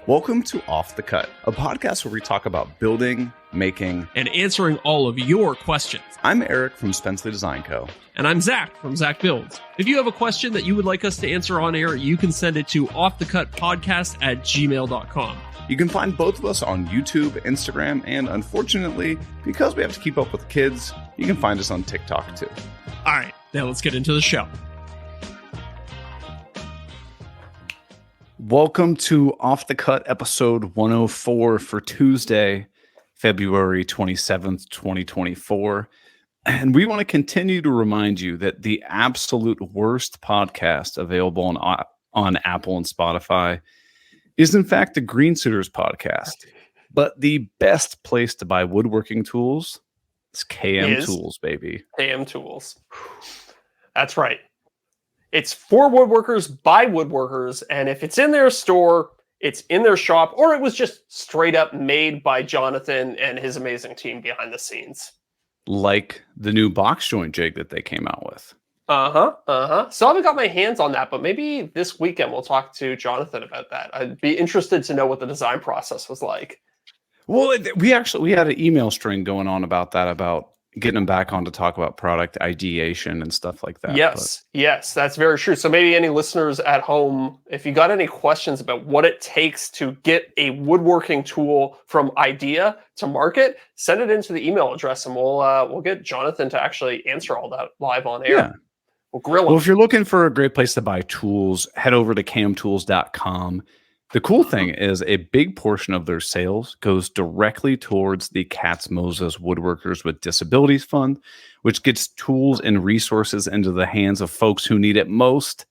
Welcome to Off the Cut, a podcast where we talk about building, making, and answering all of your questions. I'm Eric from Spenceley Design Co. And I'm Zach from Zach Builds. If you have a question that you would like us to answer on air, you can send it to offthecutpodcast@gmail.com. You can find both of us on YouTube, Instagram, and unfortunately, because we have to keep up with the kids, you can find us on TikTok too. All right, now let's get into the show. Welcome to Off the Cut episode 104 for Tuesday, February 27th, 2024. And we want to continue to remind you that the absolute worst podcast available on Apple and Spotify is in fact the Green Suiters podcast. But the best place to buy woodworking tools is KM Tools, baby. KM Tools. That's right. It's for woodworkers, by woodworkers, and if it's in their store, it's in their shop, or it was just straight up made by Jonathan and his amazing team behind the scenes. Like the new box joint jig that they came out with. So I haven't got my hands on that, but maybe this weekend we'll talk to Jonathan about that. I'd be interested to know what the design process was like. Well, we had an email string going on about that, about getting them back on to talk about product ideation and stuff like that. Yes, that's very true. So maybe any listeners at home, if you got any questions about what it takes to get a woodworking tool from idea to market, send it into the email address, and we'll get Jonathan to actually answer all that live on air. Yeah. We'll grill him. Well, if you're looking for a great place to buy tools, head over to camtools.com. The cool thing is a big portion of their sales goes directly towards the Katz Moses Woodworkers with Disabilities Fund, which gets tools and resources into the hands of folks who need it most.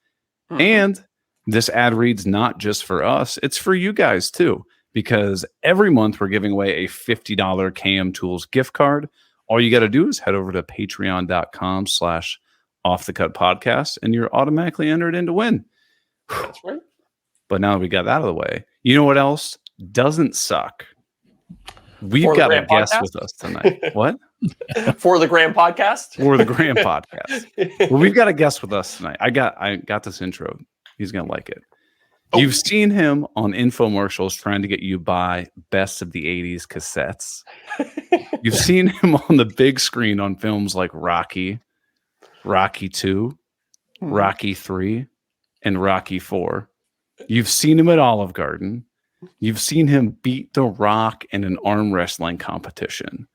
Mm-hmm. And this ad reads not just for us, it's for you guys too, because every month we're giving away a $50 KM Tools gift card. All you got to do is head over to patreon.com/offthecutpodcast and you're automatically entered in to win. That's right. But now that we got that out of the way, you know what else doesn't suck? We've got a guest with us tonight. What? For the Grand Podcast? For the Grand Podcast. Well, we've got a guest with us tonight. I got this intro. He's going to like it. Oh. You've seen him on infomercials trying to get you buy best of the 80s cassettes. You've seen him on the big screen on films like Rocky, Rocky 2, Rocky 3, and Rocky 4. You've seen him at Olive Garden. You've seen him beat The Rock in an arm wrestling competition.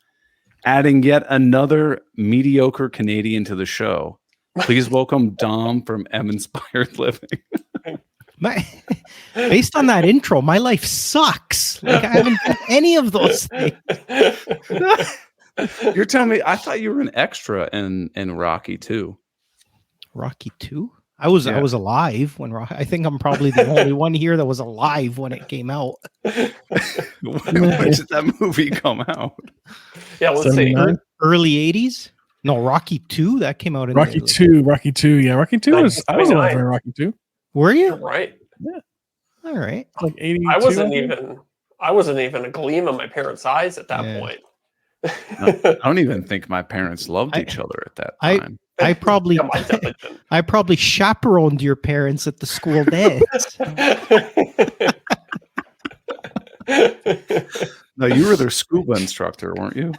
Adding yet another mediocre Canadian to the show. Please welcome Dom from M Inspired Living. Based on that intro, my life sucks. Like I haven't done any of those things. You're telling me, I thought you were an extra in Rocky 2. Rocky 2? I was alive when I think I'm probably the only one here that was alive when it came out. When did that movie come out? Yeah, let's see. Early 80s? No, Rocky 2 that came out in Rocky 2. Yeah, Rocky 2 was. I was alive in Rocky 2. Were you? You're right. Yeah. All right. Like 82. I wasn't even a gleam in my parents' eyes at that point. I don't even think my parents loved each other at that time. I probably chaperoned your parents at the school dance. No, you were their scuba instructor, weren't you?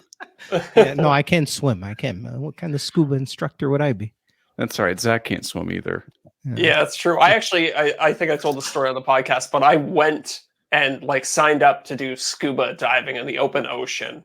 Yeah, no, I can't swim. I can't. What kind of scuba instructor would I be? That's all right. Zach can't swim either. Yeah, that's true. I think I told the story on the podcast, but I went and signed up to do scuba diving in the open ocean,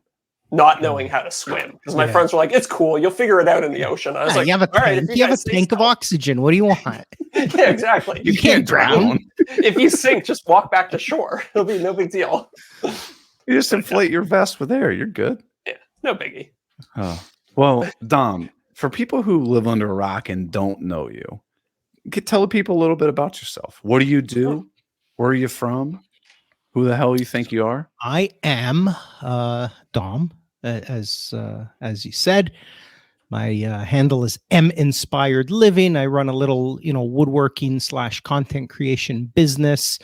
not knowing how to swim, because my friends were like, "It's cool, you'll figure it out in the ocean." I was like, "You have a tank, you have a tank of oxygen. What do you want?" Yeah, exactly. You can't drown. If you sink, just walk back to shore. It'll be no big deal. You just inflate your vest with air. You're good. Yeah, no biggie. Oh well, Dom. For people who live under a rock and don't know you, tell people a little bit about yourself. What do you do? Where are you from? Who the hell you think you are? I am Dom, as you said. My handle is M Inspired Living. I run a little, woodworking / content creation business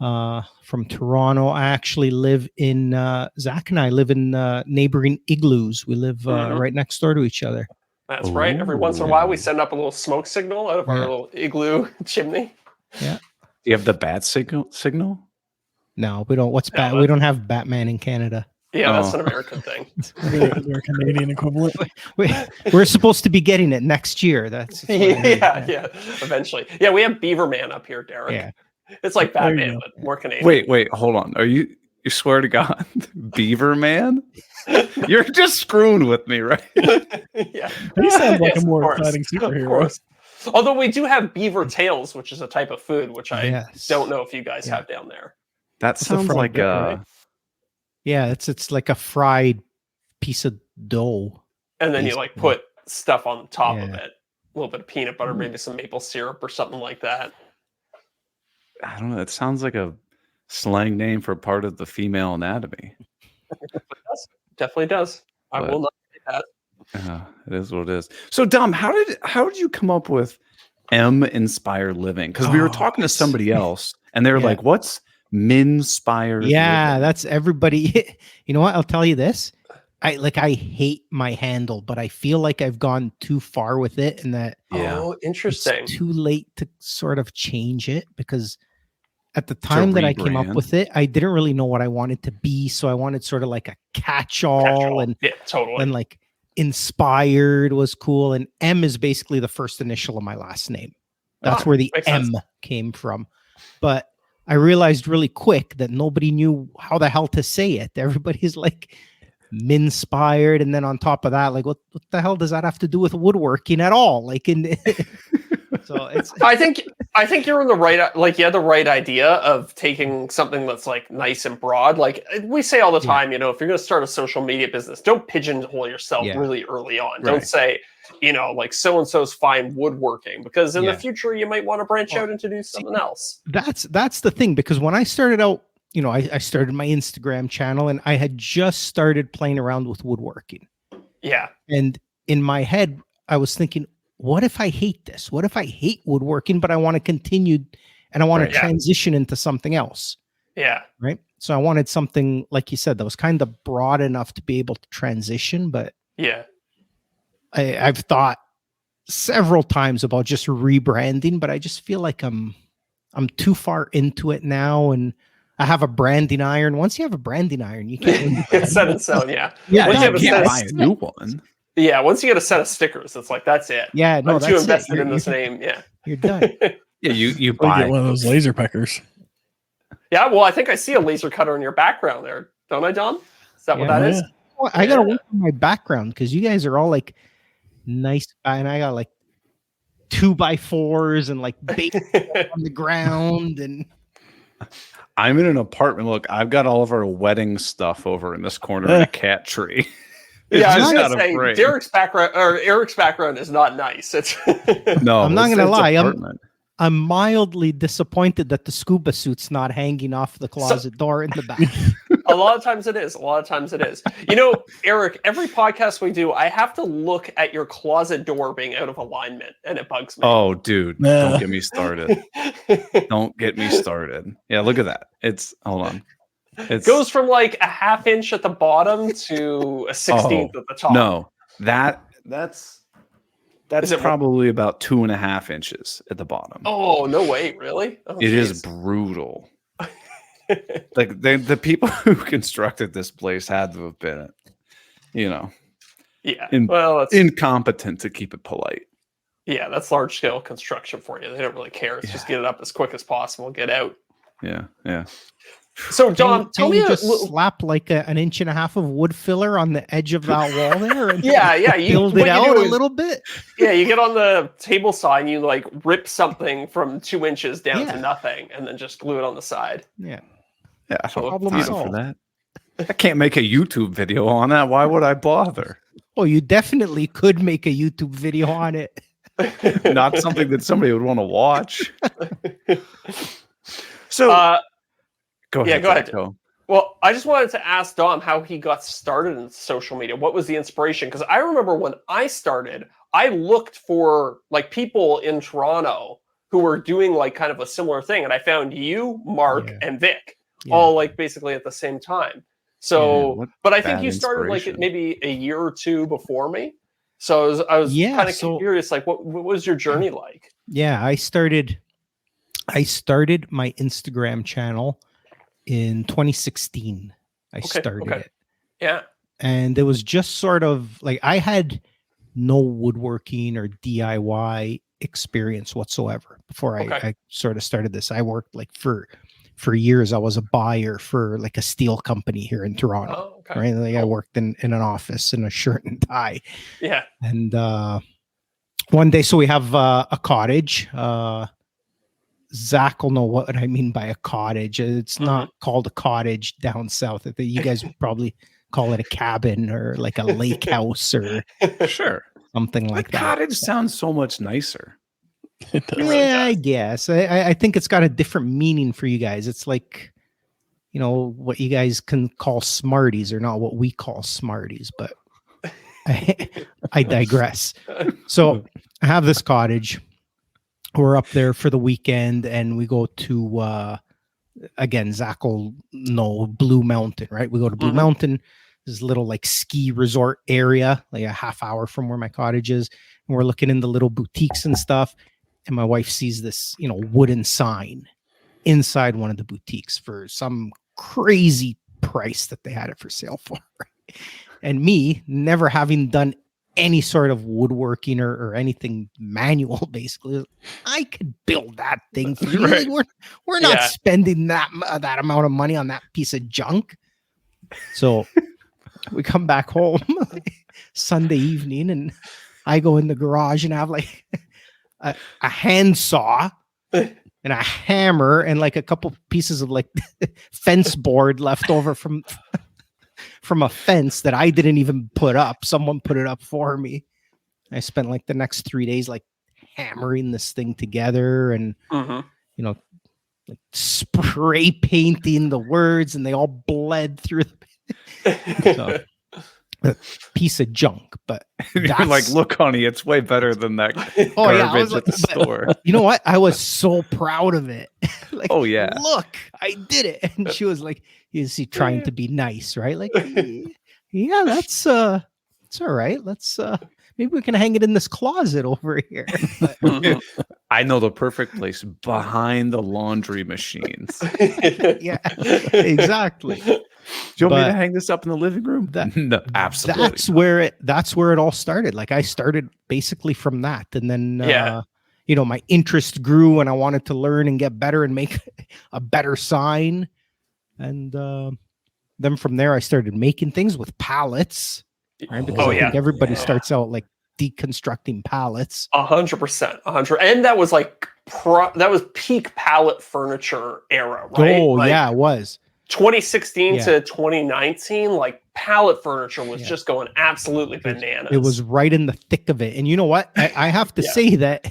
from Toronto. I actually live in Zach and I live in neighboring igloos. We live right next door to each other. That's right. Every once in a while, we send up a little smoke signal out of our little igloo chimney. Yeah. Do you have the bat signal? No, we don't. What's We don't have Batman in Canada. Yeah, that's an American thing. Their Canadian equivalent. We're supposed to be getting it next year. That's yeah, eventually. Yeah, we have Beaver Man up here, Deric. Yeah. It's like Batman, but more Canadian. Wait, hold on. You swear to God, Beaver Man? You're just screwing with me, right? Yeah. He sounds like Yes, a more of course. exciting Of superhero. course. Although we do have beaver tails, which is a type of food, which I Yes. don't know if you guys have down there. That sounds fried like bit, right? Yeah, it's like a fried piece of dough. And then you like put stuff on top of Yeah. it. A little bit of peanut butter, maybe some maple syrup or something like that. I don't know. It sounds like a slang name for part of the female anatomy. Definitely does. I But- will not say that. It is what it is. So, Dom, how did you come up with M inspired living? Because we were talking to somebody else, and they were Yeah. like, "What's Minspired?" Yeah, living? that's everybody. You know what? I'll tell you this. I hate my handle, but I feel like I've gone too far with it, and that Yeah. Oh, it's interesting. too late to sort of change it, because at the time that I came up rebrand. with it, I didn't really know what I wanted to be. So I wanted sort of like a catch-all, Catch-all. and Yeah, totally. then like inspired was cool. And M is basically the first initial of my last name. That's where the makes M sense. came from. But I realized really quick that nobody knew how the hell to say it. Everybody's like Minspired, and then on top of that, like what the hell does that have to do with woodworking at all? Like so it's I think you're in the right, like you had the right idea of taking something that's like nice and broad. Like we say all the time, you know, if you're going to start a social media business, don't pigeonhole yourself really early on. Don't say, you know, like so-and-so's fine woodworking, because in the future you might want to branch out and to do something else. That's the thing, because when I started out, you know, I started my Instagram channel, and I had just started playing around with woodworking. Yeah. And in my head, I was thinking, what if I hate this? What if I hate woodworking, but I want to continue and I want to transition into something else? Yeah. Right. So I wanted something, like you said, that was kind of broad enough to be able to transition. But Yeah. I've thought several times about just rebranding, but I just feel like I'm too far into it now. And I have a branding iron. Once you have a branding iron, you can't. It's set in stone. Yeah. Yeah, Once you have a You set can't of buy a new one. Yeah, once you get a set of stickers, it's like that's it. Yeah, no, I'm too that's invested it. in this name. Yeah, You're done. Yeah, you You buy get one of those laser peckers. yeah. Well, I think I see a laser cutter in your background there, don't I, Don? Is that what Yeah. that is? Well, I gotta work on my background, because you guys are all like nice, and I got like 2x4s and like bait on the ground, and I'm in an apartment. Look, I've got all of our wedding stuff over in this corner in a cat tree. It's Yeah, I was just gonna not say afraid. Derek's background or Eric's background is not nice. It's No, I'm not it's- gonna it's lie, apartment. I'm mildly disappointed that the scuba suit's not hanging off the closet door in the back. a lot of times it is. A lot of times it is. You know, Eric, every podcast we do, I have to look at your closet door being out of alignment, and it bugs me. Oh, dude, Nah. don't get me started. Don't get me started. Yeah, look at that. Hold on. It goes from like a ½ inch at the bottom to a 16th at the top. No, that's Is it probably about 2.5 inches at the bottom. Oh, no way, really? Oh, It is geez. brutal. Like the people who constructed this place had to have been, you know, Yeah. in- Well, that's incompetent to keep it polite. yeah, that's large scale construction for you. They don't really care. It's just get it up as quick as possible, get out. Yeah, yeah. So, Don, tell Can me you a just little. slap like an 1.5 inches of wood filler on the edge of that wall there, and Yeah, yeah. You build what it you out do a is- little bit? Yeah, you get on the table side and you like rip something from 2 inches down Yeah. to nothing, and then just glue it on the side. Yeah. Yeah, I don't have Problem time solved. for that. I can't make a YouTube video on that. Why would I bother? Oh, you definitely could make a YouTube video on it. Not something that somebody would want to watch. So go ahead. yeah, go ahead. Zach, Well, I just wanted to ask Dom how he got started in social media. What was the inspiration? Because I remember when I started, I looked for like people in Toronto who were doing like kind of a similar thing, and I found you, Mark, Yeah. and Vic, Yeah. all like basically at the same time. So, what but I think bad you started like inspiration. maybe a year or two before me. So I was Yeah, kind of so- curious, like what was your journey like? Yeah, I started my Instagram channel in 2016. I started it. Yeah. And it was just sort of like I had no woodworking or DIY experience whatsoever before I sort of started this. I worked like for years. I was a buyer for like a steel company here in Toronto. Right. Like I worked in an office in a shirt and tie. Yeah. And one day, so we have a cottage. Zach will know what I mean by a cottage. It's not called a cottage down south. I think you guys would probably call it a cabin or like a lake house or something like that. Cottage sounds so much nicer. Yeah, I guess. I think it's got a different meaning for you guys. It's like, you know, what you guys can call Smarties are not what we call Smarties, but I digress. So I have this cottage. We're up there for the weekend and we go to, again, Zach will know Blue Mountain, right? We go to Blue Mountain, this little like ski resort area, like a half hour from where my cottage is. And we're looking in the little boutiques and stuff. And my wife sees this, you know, wooden sign inside one of the boutiques for some crazy price that they had it for sale for. And me, never having done any sort of woodworking or anything manual, basically, I could build that thing for you. Like, we're not spending that amount of money on that piece of junk. So we come back home Sunday evening, and I go in the garage and I have like a handsaw and a hammer and like a couple pieces of like fence board left over from a fence that I didn't even put up. Someone put it up for me. I spent like the next 3 days like hammering this thing together and you know, like spray painting the words, and they all bled through so, a piece of junk. But you're like, look, honey, it's way better than that garbage at the store. You know what? I was so proud of it. Like, yeah, look, I did it. And she was like, is he trying to be nice, right? Like, yeah, it's all right. Let's maybe we can hang it in this closet over here. But, I know the perfect place, behind the laundry machines. Yeah, exactly. Do you want me to hang this up in the living room? No, absolutely. That's where it all started. Like I started basically from that, and then you know, my interest grew, and I wanted to learn and get better and make a better sign. And then from there, I started making things with pallets. Right? Because I think everybody starts out like deconstructing pallets. 100%, 100, and that was like that was peak pallet furniture era, right? Oh like, yeah, it was. 2016 to 2019, like pallet furniture was just going absolutely bananas. It was right in the thick of it. And you know what? I have to say that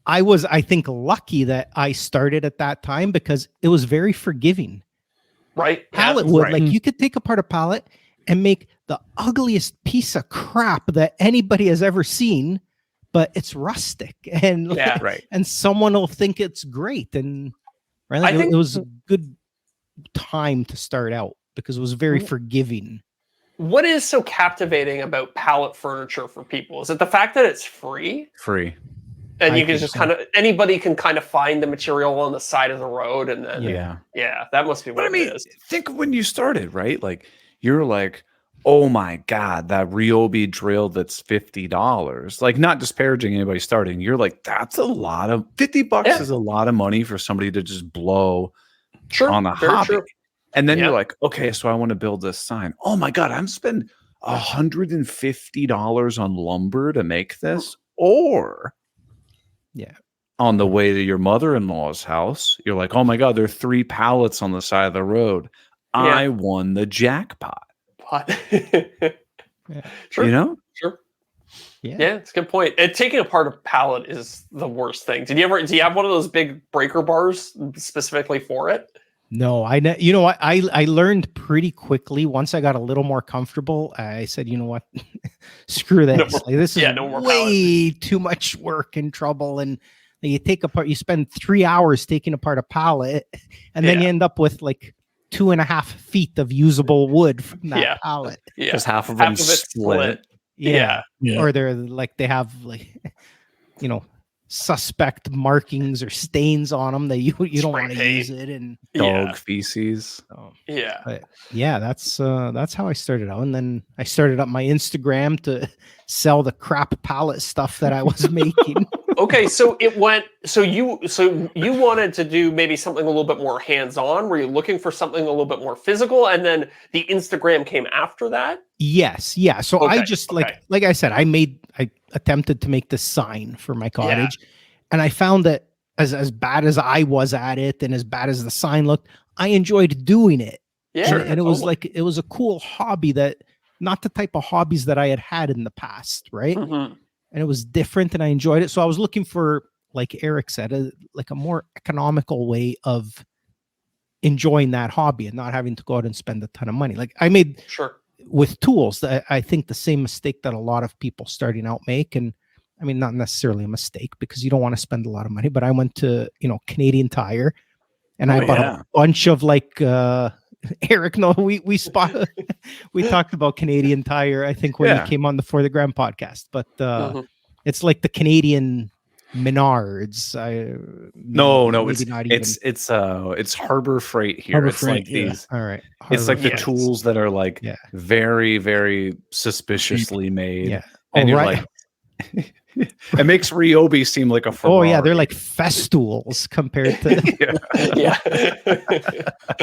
I think, lucky that I started at that time because it was very forgiving. Right. Pallet wood, like you could take apart a pallet and make the ugliest piece of crap that anybody has ever seen, but it's rustic and and someone will think it's great. And right, like, it was a good time to start out because it was very forgiving. What is so captivating about pallet furniture for people? Is it the fact that it's free? And you can just anybody can kind of find the material on the side of the road, and then that must be what it is. Think when you started, right? Like you're like, oh my God, that Ryobi drill that's $50. Like, not disparaging anybody starting. You're like, that's a lot of $50 is a lot of money for somebody to just blow on a hobby. True. And then you're like, okay, so I want to build this sign. Oh my God, I'm spending $150 on lumber to make this. Or on the way to your mother-in-law's house, you're like, oh my God, there are 3 pallets on the side of the road. I won the jackpot. Sure. You know? Sure. Yeah, it's a good point. And taking apart a pallet is the worst thing. Do you have one of those big breaker bars specifically for it? No, you know what? I learned pretty quickly once I got a little more comfortable. I said, you know what? Screw this. This is way too much work and trouble. And you spend 3 hours taking apart a pallet, and then you end up with like 2.5 feet of usable wood from that pallet. Because half of them split. Or they're like, they have like, you know, suspect markings or stains on them that you don't want to paint. use it, and Dog feces. Yeah. but yeah, that's how I started out. And then I started up my Instagram to sell the crap palette stuff that I was making. Okay, so it went. So you wanted to do maybe something a little bit more hands-on. Were you looking for something a little bit more physical, and then the Instagram came after that? Yes, yeah. So I Okay, just okay. like I said, I attempted to make this sign for my cottage, and I found that as bad as I was at it, and as bad as the sign looked, I enjoyed doing it. Yeah, And it was like, it was a cool hobby, that not the type of hobbies that I had in the past, right? Mhm. And it was different, and I enjoyed it. So I was looking for, like Eric said, a more economical way of enjoying that hobby and not having to go out and spend a ton of money. Like I made Sure. with tools, I think the same mistake that a lot of people starting out make. And I mean, not necessarily a mistake, because you don't want to spend a lot of money, but I went to, Canadian Tire, and I bought a bunch of Eric, no, we talked about Canadian Tire, I think, when he came on the For the Gram podcast, but it's like the Canadian Menards. It's Harbor Freight here. Harbor it's Freight, like these. All right. It's like the Yes. tools that are like very, very suspiciously made. Yeah. And you're right. like, it makes Ryobi seem like a Ferrari. Oh yeah, they're like Festools compared to. Yeah.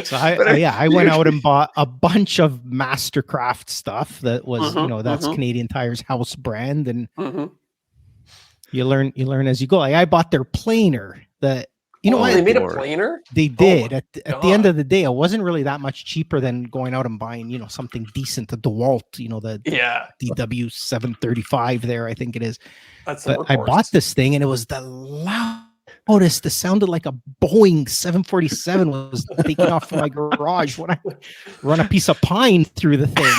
So I went out and bought a bunch of Mastercraft stuff that was, that's Canadian Tire's house brand, and you learn as you go. Like I bought their planer that, they made a planer? They did. At the end of the day, it wasn't really that much cheaper than going out and buying, something decent, the DeWalt, the DW 735 there, I think it is. But I bought this thing, and it was the loudest. It sounded like a Boeing 747 was taking off from my garage when I run a piece of pine through the thing.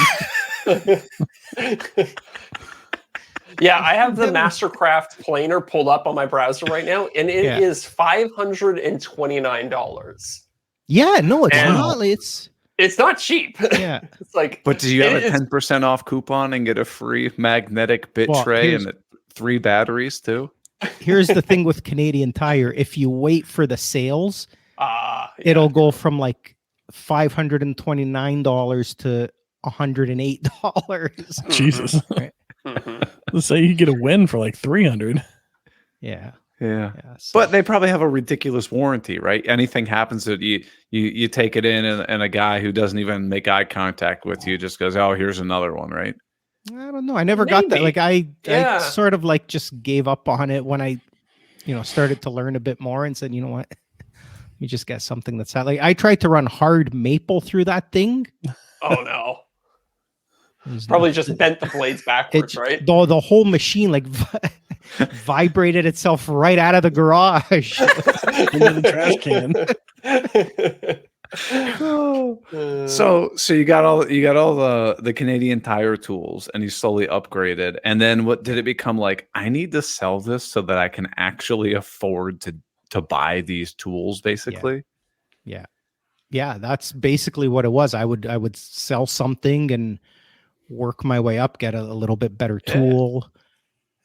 Yeah, I have the Mastercraft planer pulled up on my browser right now, and it is $529. Yeah, no, it's not. It's not cheap. Yeah, it's like. But do you have a 10% off coupon and get a free magnetic bit tray and 3 batteries too? Here's the thing with Canadian Tire: if you wait for the sales, it'll go from like $529 to $108. Jesus. Right? Let's say you get a win for like 300. Yeah. But they probably have a ridiculous warranty, right? Anything happens that you take it in, and a guy who doesn't even make eye contact with you just goes, "Oh, here's another one," right? I don't know. I never got that. Like I sort of like just gave up on it when I, started to learn a bit more, and said, you know what, let me just get something that's like. I tried to run hard maple through that thing. Oh no. Probably just bent the blades backwards, right? The whole machine vibrated itself right out of the garage into the trash can. So you got all the Canadian Tire tools, and you slowly upgraded. And then what did it become like? I need to sell this so that I can actually afford to buy these tools, basically. Yeah. That's basically what it was. I would sell something and work my way up, get a little bit better tool.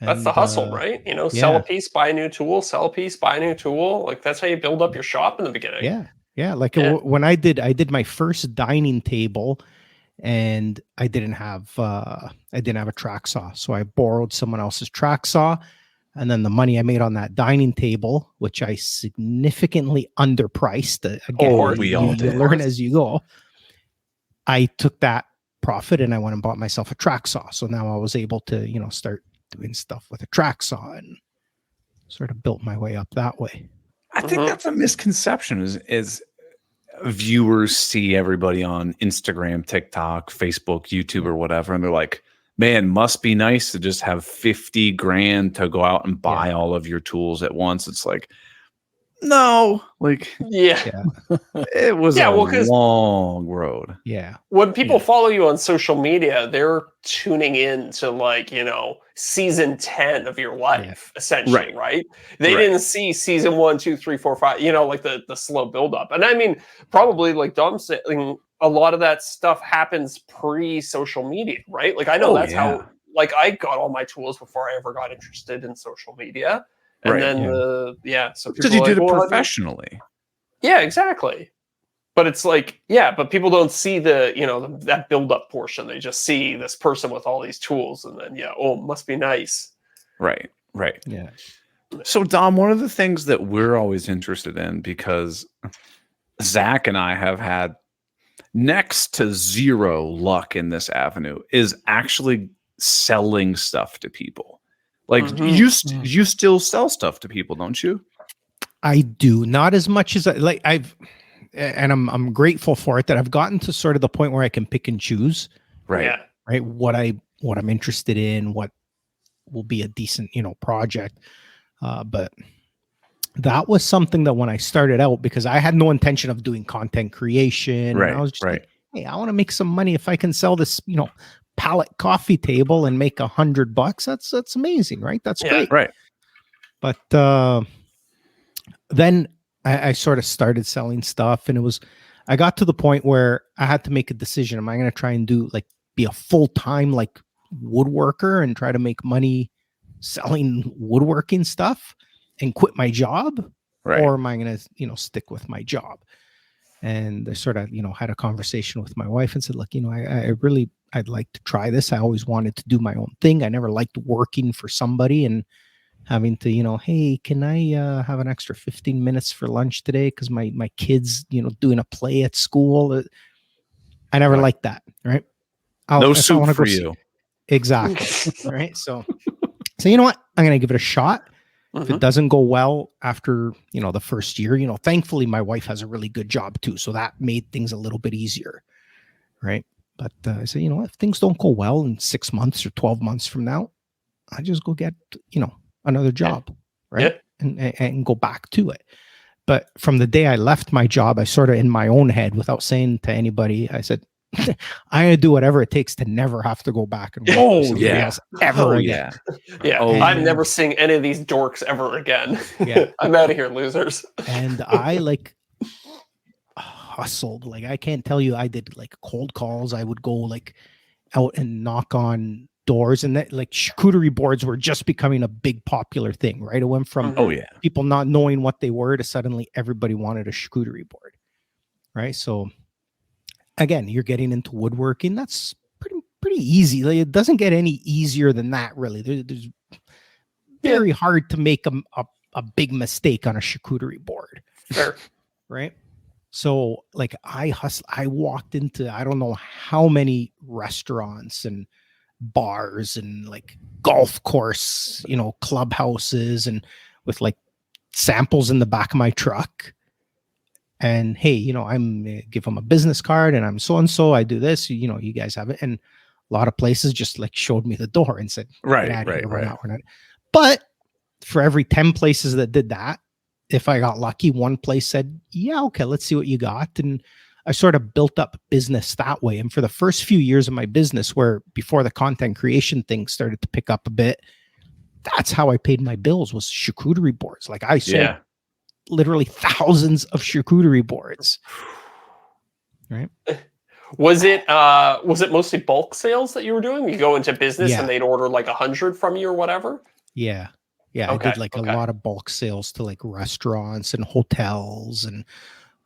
That's the hustle, right? Sell a piece, buy a new tool, sell a piece, buy a new tool. Like that's how you build up your shop in the beginning. When I did my first dining table, and I didn't have a track saw, so I borrowed someone else's track saw, and then the money I made on that dining table, which I significantly underpriced, again, you learn as you go, I took that profit and I went and bought myself a track saw. So now I was able to, start doing stuff with a track saw, and sort of built my way up that way. I think that's a misconception is viewers see everybody on Instagram, TikTok, Facebook, YouTube, or whatever, and they're like, man, must be nice to just have 50 grand to go out and buy all of your tools at once. It's like, no, it was a long road. Yeah. When people follow you on social media, they're tuning in to season 10 of your life, essentially, right? They didn't see season 1, 2, 3, 4, 5, like the slow buildup. And I mean, probably like Dom said, a lot of that stuff happens pre-social media, right? Like I know how I got all my tools before I ever got interested in social media. And Right, then so because people you are did like, it well, professionally. yeah, exactly. But it's like, but people don't see the, that build up portion. They just see this person with all these tools and then, it must be nice. Right. Yeah. So, Dom, one of the things that we're always interested in, because Zach and I have had next to zero luck in this avenue, is actually selling stuff to people. Like you still sell stuff to people, don't you? I do, not as much as I'm grateful for it, that I've gotten to sort of the point where I can pick and choose, Right. right? What I'm interested in, what will be a decent, project. But that was something that when I started out, because I had no intention of doing content creation, and I was just like, hey, I want to make some money. If I can sell this, pallet coffee table and make $100, that's amazing, right? That's great. Right. But then I sort of started selling stuff, and I got to the point where I had to make a decision. Am I going to try and be a full-time like woodworker and try to make money selling woodworking stuff and quit my job? Right. Or am I going to, stick with my job? And I sort of, had a conversation with my wife and said, look, I'd like to try this. I always wanted to do my own thing. I never liked working for somebody and having to, hey, can I have an extra 15 minutes for lunch today? Because my kid's, doing a play at school. I never liked that. Right. No soup for you. Exactly. Right. So you know what? I'm going to give it a shot. If it doesn't go well after, the first year, thankfully my wife has a really good job too. So that made things a little bit easier. Right. But I said, if things don't go well in 6 months or 12 months from now, I just go get, another job. Right. And go back to it. But from the day I left my job, I sort of in my own head, without saying to anybody, I said, I'm going to do whatever it takes to never have to go back and work for somebody else ever again. I'm never seeing any of these dorks ever again. I'm out of here, losers. And I hustled. Like, I can't tell you, I did like cold calls. I would go out and knock on doors, and that charcuterie boards were just becoming a big popular thing, right? It went from people not knowing what they were to suddenly everybody wanted a charcuterie board, right? So again, you're getting into woodworking. That's pretty easy. Like, it doesn't get any easier than that, really. There's very hard to make a big mistake on a charcuterie board. Fair. Right? So I walked into, I don't know how many restaurants and bars and golf course, clubhouses, and with samples in the back of my truck. And hey, I'm give them a business card, and I'm so and so. I do this. You guys have it. And a lot of places just showed me the door and said, right. We're not. But for every 10 places that did that, if I got lucky, one place said, yeah, okay, let's see what you got. And I sort of built up business that way. And for the first few years of my business, where before the content creation thing started to pick up a bit, that's how I paid my bills, was charcuterie boards. I sold literally thousands of charcuterie boards. Right. Was it mostly bulk sales that you were doing? You go into business and they'd order 100 from you or whatever? Yeah. Yeah. Okay. I did a lot of bulk sales to restaurants and hotels and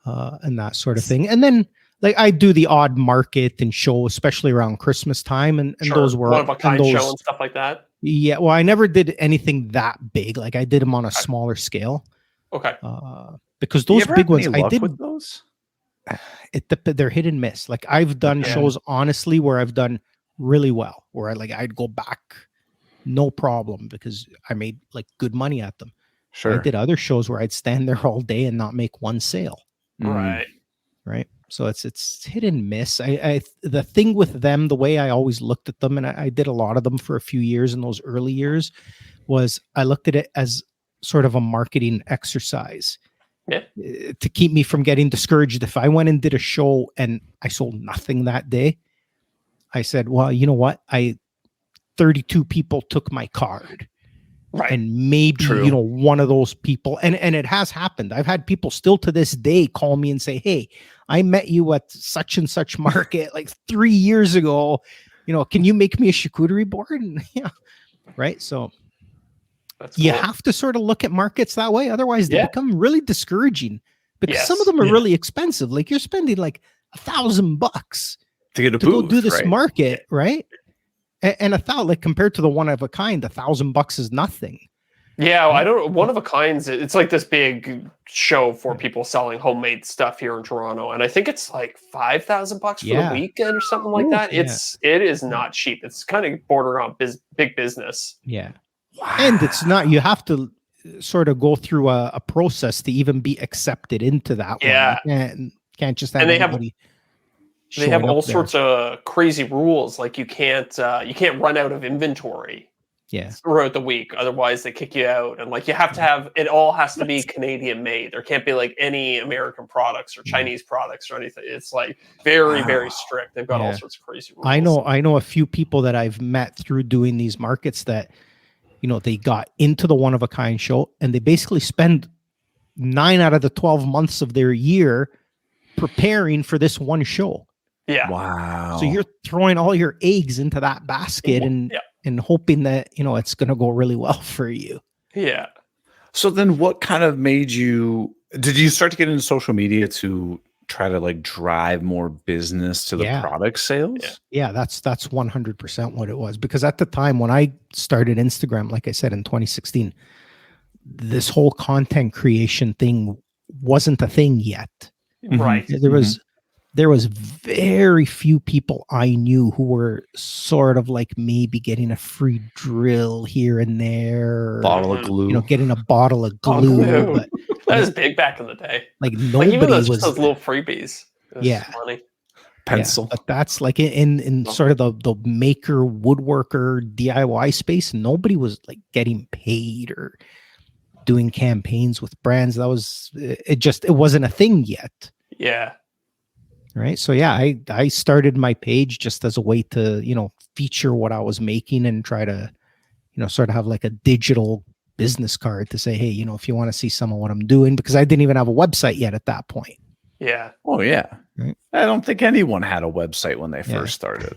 that sort of thing. And then I do the odd market and show, especially around Christmas time. And those were one of a kind show and stuff like that. Yeah. Well, I never did anything that big. I did them on a smaller scale. Okay. Because those big ones, I did with those. They're hit and miss. I've done shows, honestly, where I've done really well, where I'd go back no problem because I made good money at them. Sure. I did other shows where I'd stand there all day and not make one sale. Right. Right. So it's hit and miss. The thing with them, the way I always looked at them, and I did a lot of them for a few years in those early years, was I looked at it as sort of a marketing exercise to keep me from getting discouraged. If I went and did a show and I sold nothing that day, I said, well, you know what? 32 people took my card. Right. And maybe, one of those people, and it has happened. I've had people still to this day call me and say, hey, I met you at such and such market 3 years ago. Can you make me a charcuterie board? And, right. So That's you cool. have to sort of look at markets that way. Otherwise, they Yeah. become really discouraging because some of Yes. them are Yeah. really expensive. Like you're spending like $1,000 To get a to go booth, do this right? market, right? And a thought like compared to the one of a kind, $1,000 is nothing. Yeah, Right. I don't. One of a kinds. It's like this big show for people selling homemade stuff here in Toronto, and I think it's like $5,000 for Yeah. the weekend or something like Ooh, that. yeah. It is not cheap. It's kind of border on big business. Yeah. And it's not, you have to sort of go through a process to even be accepted into that Yeah. one. You can't just have And they have- anybody They have showing all up there. sorts of crazy rules, like you can't run out of inventory Yeah. throughout the week, otherwise they kick you out. And like you have to have it all has to be Canadian made. There can't be like any American products or Chinese products or anything. It's like very very strict. They've got all Yeah. sorts of crazy rules. I know a few people that I've met through doing these markets that, they got into the one of a kind show and they basically spend 9 out of the 12 months of their year preparing for this one show. Yeah. Wow. So you're throwing all your eggs into that basket and hoping that, it's going to go really well for you. Yeah. So then what kind of made you, did you start to get into social media to try to like drive more business to the Yeah. product sales? Yeah, that's 100% what it was. Because at the time when I started Instagram, like I said, in 2016, this whole content creation thing wasn't a thing yet. Mhm. Right. There was very few people I knew who were sort of like maybe getting a free drill here and there, Bottle of glue. getting a bottle of Oh, glue, glue. but That was big back in the day. like Like nobody even those, was. just those little freebies. It was Yeah. funny. Pencil. Yeah, but that's like in sort of the maker woodworker DIY space. Nobody was like getting paid or doing campaigns with brands. That was it wasn't a thing yet. Yeah. Right. So yeah, I started my page just as a way to, feature what I was making and try to, sort of have like a digital business card to say, hey, if you want to see some of what I'm doing, because I didn't even have a website yet at that point. Yeah. Oh yeah. Right. I don't think anyone had a website when they first started.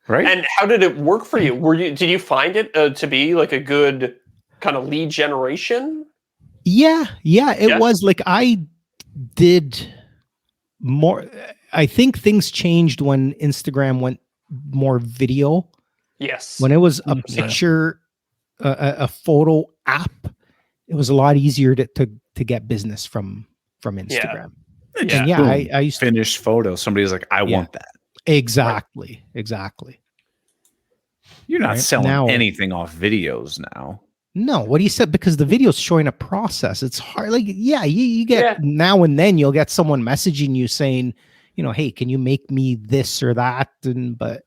Right? And how did it work for you? Did you find it to be like a good kind of lead generation? Yeah, it Yeah? was like I did more. I think things changed when Instagram went more video. Yes. When it was a 100%. picture, a photo app, it was a lot easier to get business from Instagram. Yeah. And yeah, Boom. I used to Finished photo. Somebody's like, I want that. exactly. You're not Right. selling Now- anything off videos now. No, what he said, because the video's showing a process. It's hard. Like, yeah, you get Yeah. now and then you'll get someone messaging you saying, hey, can you make me this or that? But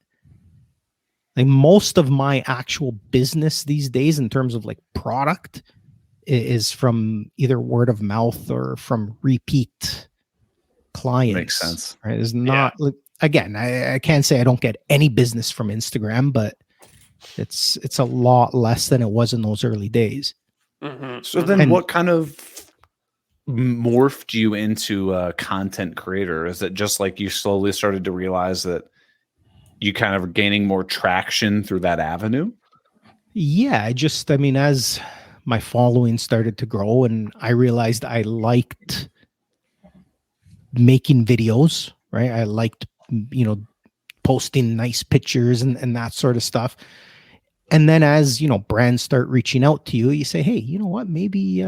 like most of my actual business these days in terms of like product is from either word of mouth or from repeat clients. Makes sense. Right? It's not like, again, I can't say I don't get any business from Instagram, but it's a lot less than it was in those early days. Mhm. So then And- what kind of morphed you into a content creator? Is it just like you slowly started to realize that you kind of are gaining more traction through that avenue? Yeah, as my following started to grow and I realized I liked making videos, right? I liked, posting nice pictures and that sort of stuff. And then as, brands start reaching out to you, you say, hey, you know what? Maybe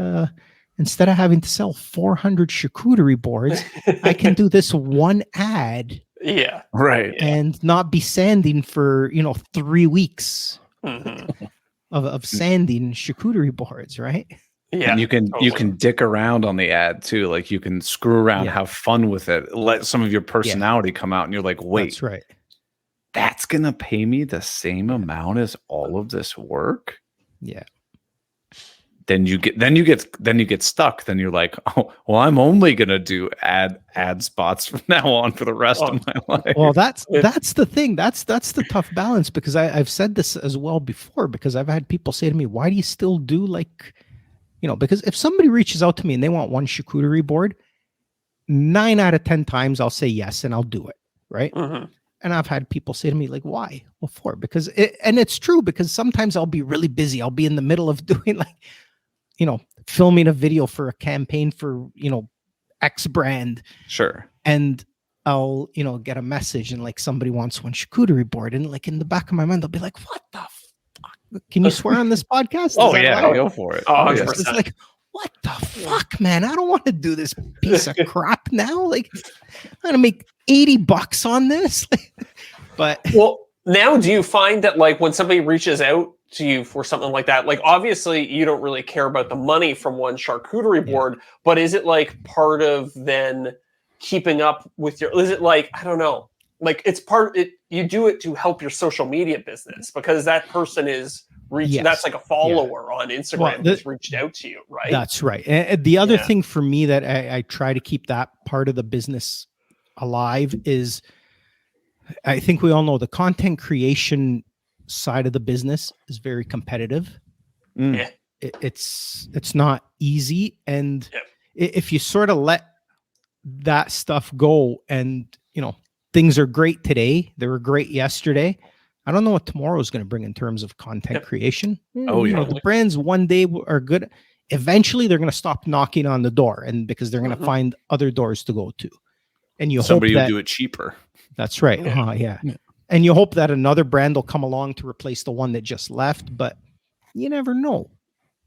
instead of having to sell 400 charcuterie boards, I can do this one ad Yeah. Right. and not be sanding for, 3 weeks Mhm. of sanding charcuterie boards, right? Yeah. And you can totally. dick around on the ad too. Like you can screw around, Yeah. have fun with it, let some of your personality come out, and you're like, wait, That's right. that's gonna pay me the same amount as all of this work. Yeah. Then you get stuck. Then you're like, oh, well, I'm only gonna do ad spots from now on for the rest of my life. Well, that's the thing. That's the tough balance, because I've said this as well before, because I've had people say to me, why do you still do like, because if somebody reaches out to me and they want one charcuterie board, 9 out of 10 times I'll say yes and I'll do it. Right. Mhm. And I've had people say to me, like, why? Well, because it's true, because sometimes I'll be really busy. I'll be in the middle of doing filming a video for a campaign for, X brand. Sure. And I'll, get a message and like somebody wants one charcuterie board. And like in the back of my mind, they'll be like, what the fuck? Can you swear on this podcast? Oh, yeah. Go for it. Oh, yes. It's like, what the fuck, man? I don't want to do this piece of crap now. Like, I'm going to make $80 on this. But well, now do you find that like when somebody reaches out to you for something like that, like obviously you don't really care about the money from one charcuterie board, but is it like part of then keeping up with is it like, I don't know, like it's you do it to help your social media business because that person is that's like a follower on Instagram that's reached out to you, right? That's right. And the other thing for me that I try to keep that part of the business alive is, I think we all know the content creation side of the business is very competitive. Yeah. It's not easy. And if you sort of let that stuff go and, things are great today, they were great yesterday, I don't know what tomorrow is going to bring in terms of content creation. The brands one day are good. Eventually they're going to stop knocking on the door, and because they're going to find other doors to go to. And you somebody hope will do it cheaper. That's right. Yeah. And you hope that another brand will come along to replace the one that just left, but you never know.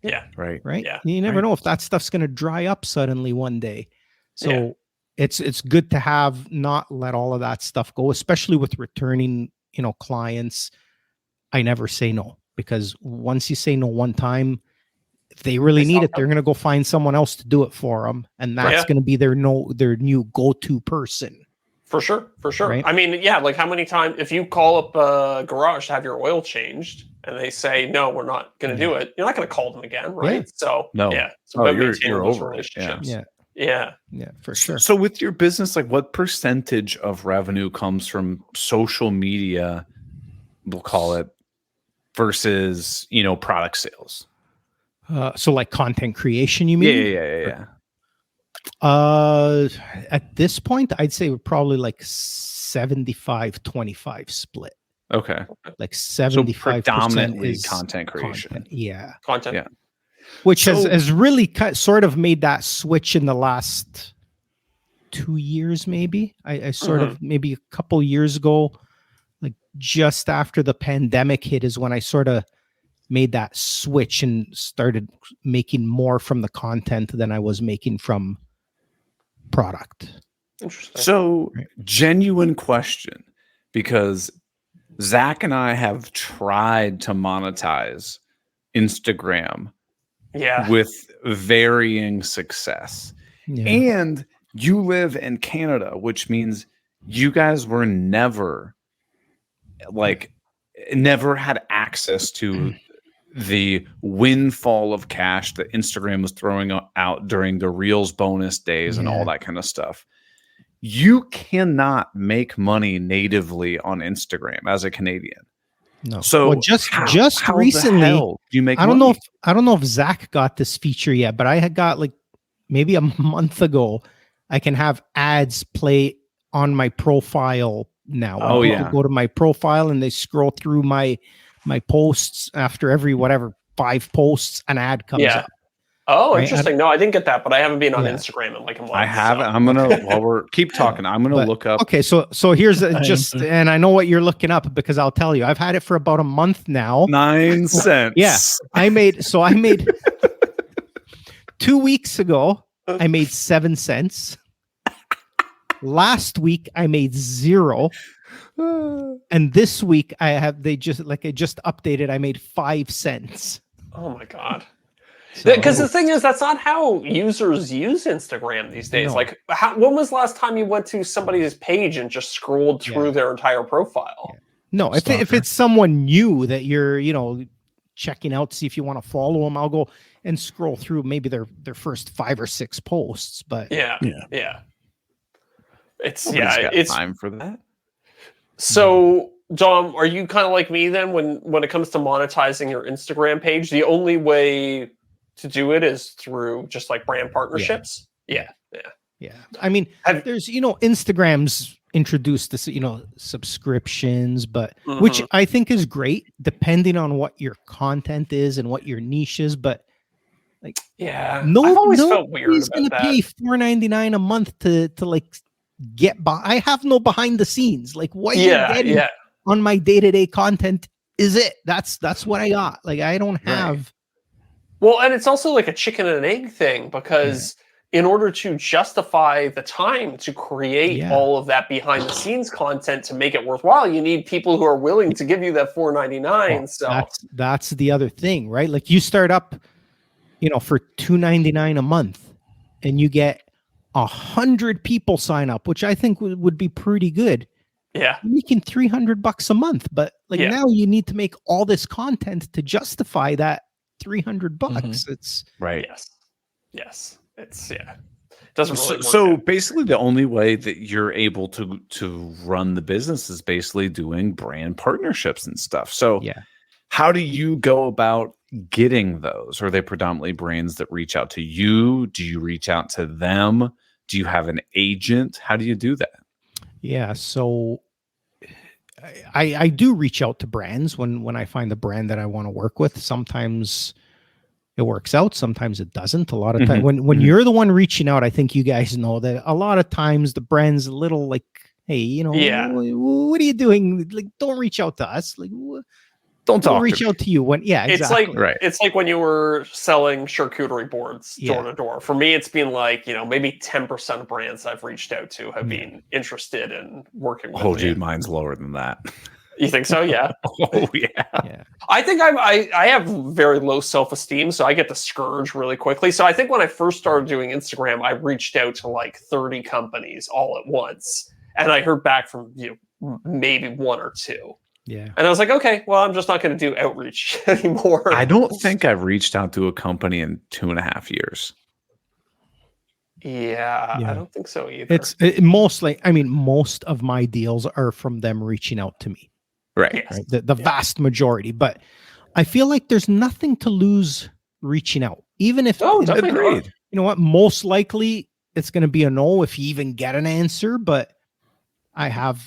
Yeah. Right. Yeah. You never know if that stuff's going to dry up suddenly one day. So it's good to not let all of that stuff go, especially with returning, clients. I never say no, because once you say no one time, if they really need it, they're going to go find someone else to do it for them. And that's going to be their new go-to person. For sure. Right? I mean, like how many times, if you call up a garage to have your oil changed and they say, no, we're not going to do it, you're not going to call them again, right? Yeah. So, no. So you're those over relationships. Yeah, for sure. So with your business, like what percentage of revenue comes from social media, we'll call it, versus, product sales? So like content creation, you mean? Yeah. At this point, I'd say we're probably like 75-25 split. Okay. Like 75% predominantly is content creation. Content. Yeah. Content. Yeah. Which has really sort of made that switch in the last 2 years, maybe. I sort of, maybe a couple years ago, like just after the pandemic hit, is when I sort of made that switch and started making more from the content than I was making from product. Interesting. So, genuine question, because Zach and I have tried to monetize Instagram with varying success. And you live in Canada, which means you guys were never had access to the windfall of cash that Instagram was throwing out during the Reels bonus days and all that kind of stuff. You cannot make money natively on Instagram as a Canadian. No. So just how recently, the hell do you make I don't money? know if Zach got this feature yet, but I had got like maybe a month ago. I can have ads play on my profile now. People go to my profile and they scroll through my posts. After every 5 posts, an ad comes up. Oh, interesting. No, I didn't get that, but I haven't been on Instagram in like a month. I haven't. So. I'm gonna while we're keep talking. I'm gonna look up. Okay, so here's and I know what you're looking up because I'll tell you. I've had it for about a month now. 9 cents. Yeah, I made 2 weeks ago. I made 7 cents. Last week I made 0. And this week I just updated. I made 5 cents. Oh my God. Because the thing is, that's not how users use Instagram these days. No. Like, when was the last time you went to somebody's page and just scrolled through their entire profile? Yeah. No, if it's someone new that you're, checking out to see if you want to follow them, I'll go and scroll through maybe their first 5 or 6 posts. But it's got time for that. So, Dom, are you kind of like me then when it comes to monetizing your Instagram page? The only way to do it is through just like brand partnerships. Yeah. I mean, there's Instagram's introduced this, subscriptions, but which I think is great depending on what your content is and what your niche is. But I've always felt weird nobody's about gonna that. pay $4.99 a month to like get by. I have no behind the scenes. Like what you're getting on my day-to-day content is it. That's what I got. Like I don't have. Well, and it's also like a chicken and egg thing because in order to justify the time to create all of that behind the scenes content to make it worthwhile, you need people who are willing to give you that $4.99. So that's the other thing, right? Like you start up, for $2.99 a month, and you get 100 people sign up, which I think would be pretty good. Yeah, you're making $300 a month, but now you need to make all this content to justify that $300. It's right. Yes. It's doesn't really so basically the only way that you're able to run the business is basically doing brand partnerships and stuff. So how do you go about getting those? Are they predominantly brands that reach out to you? Do you reach out to them? Do you have an agent? How do you do that? Yeah, so I do reach out to brands when I find the brand that I want to work with. Sometimes it works out, sometimes it doesn't. A lot of time when you're the one reaching out, I think you guys know that a lot of times the brand's a little like, hey, what are you doing? Like, don't reach out to us. Like, don't reach out to you when It's like it's like when you were selling charcuterie boards door to door. For me, it's been like, maybe 10% of brands I've reached out to have been interested in working with me. Dude, mine's lower than that. You think so? Yeah. Yeah. I think I have very low self-esteem, so I get discouraged really quickly. So I think when I first started doing Instagram, I reached out to like 30 companies all at once, and I heard back from maybe one or two. Yeah. And I was like, okay, well, I'm just not going to do outreach anymore. I don't think I've reached out to a company in 2.5 years. Yeah, I don't think so either. It's mostly, most of my deals are from them reaching out to me. Right. Yes. Right. The vast majority. But I feel like there's nothing to lose reaching out. Even if definitely. You know what? Most likely it's going to be a no if you even get an answer. But I have,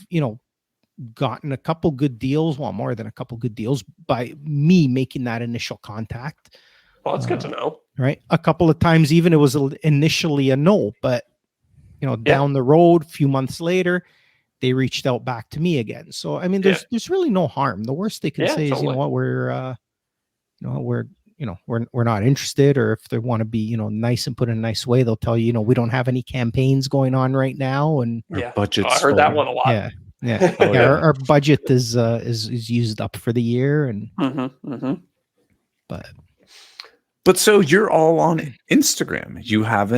gotten a couple good deals, more than a couple good deals by me making that initial contact. Well, that's good to know. Right. A couple of times, even it was initially a no, but down the road, a few months later, they reached out back to me again. So, there's really no harm. The worst they can say is, we're not interested, or if they want to be, nice and put in a nice way, they'll tell you, we don't have any campaigns going on right now. And budget's I heard that one a lot. Yeah. Our budget is used up for the year. And, but so you're all on Instagram. You have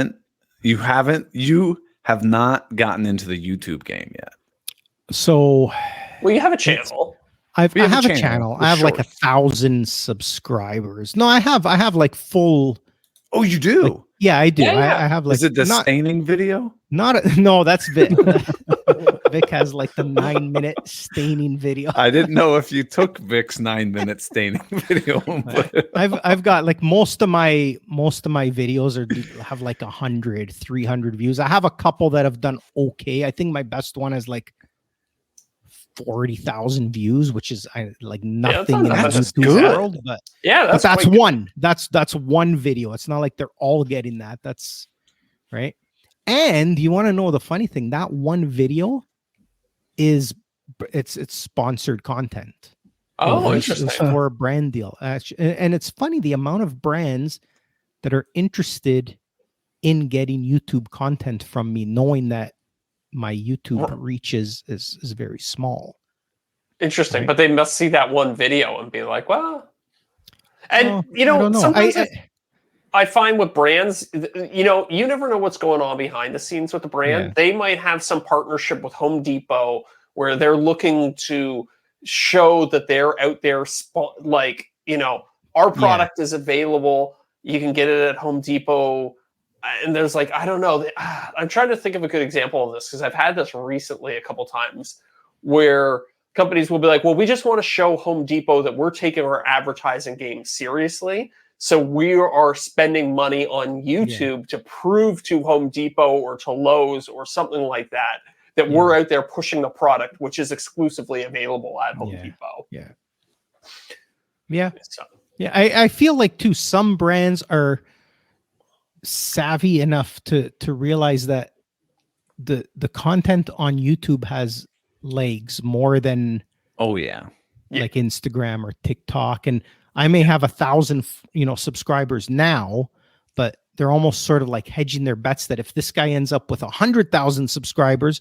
not gotten into the YouTube game yet. So, well, you have a channel. I have a channel. I have like 1,000 subscribers. No, I have like full. Oh, you do? I do. I have like. Is it the staining video? No, that's Vic. Vic has like the 9-minute staining video. I didn't know if you took Vic's 9-minute staining video. I've got like most of my videos have like 100, 300 views. I have a couple that have done okay. I think my best one is like 40,000 views, which is like nothing in the YouTube world. But that's one. That's one video. It's not like they're all getting that. That's right. And you want to know the funny thing? That one video it's sponsored content. Oh, interesting. It's for a brand deal. And it's funny the amount of brands that are interested in getting YouTube content from me, knowing that my YouTube reach is very small. Interesting, right? But they must see that one video and be like, well, and sometimes I find with brands, you never know what's going on behind the scenes with the brand. They might have some partnership with Home Depot where they're looking to show that they're out there, our product is available. You can get it at Home Depot. And there's like, I don't know. I'm trying to think of a good example of this because I've had this recently a couple times where companies will be like, well, we just want to show Home Depot that we're taking our advertising game seriously. So we are spending money on YouTube to prove to Home Depot or to Lowe's or something like that that we're out there pushing the product, which is exclusively available at Home Depot. Yeah. Yeah. So, Yeah. I feel like too, some brands are savvy enough to realize that the content on YouTube has legs more than like Instagram or TikTok. And I may have 1,000 subscribers now, but they're almost sort of like hedging their bets that if this guy ends up with 100,000 subscribers,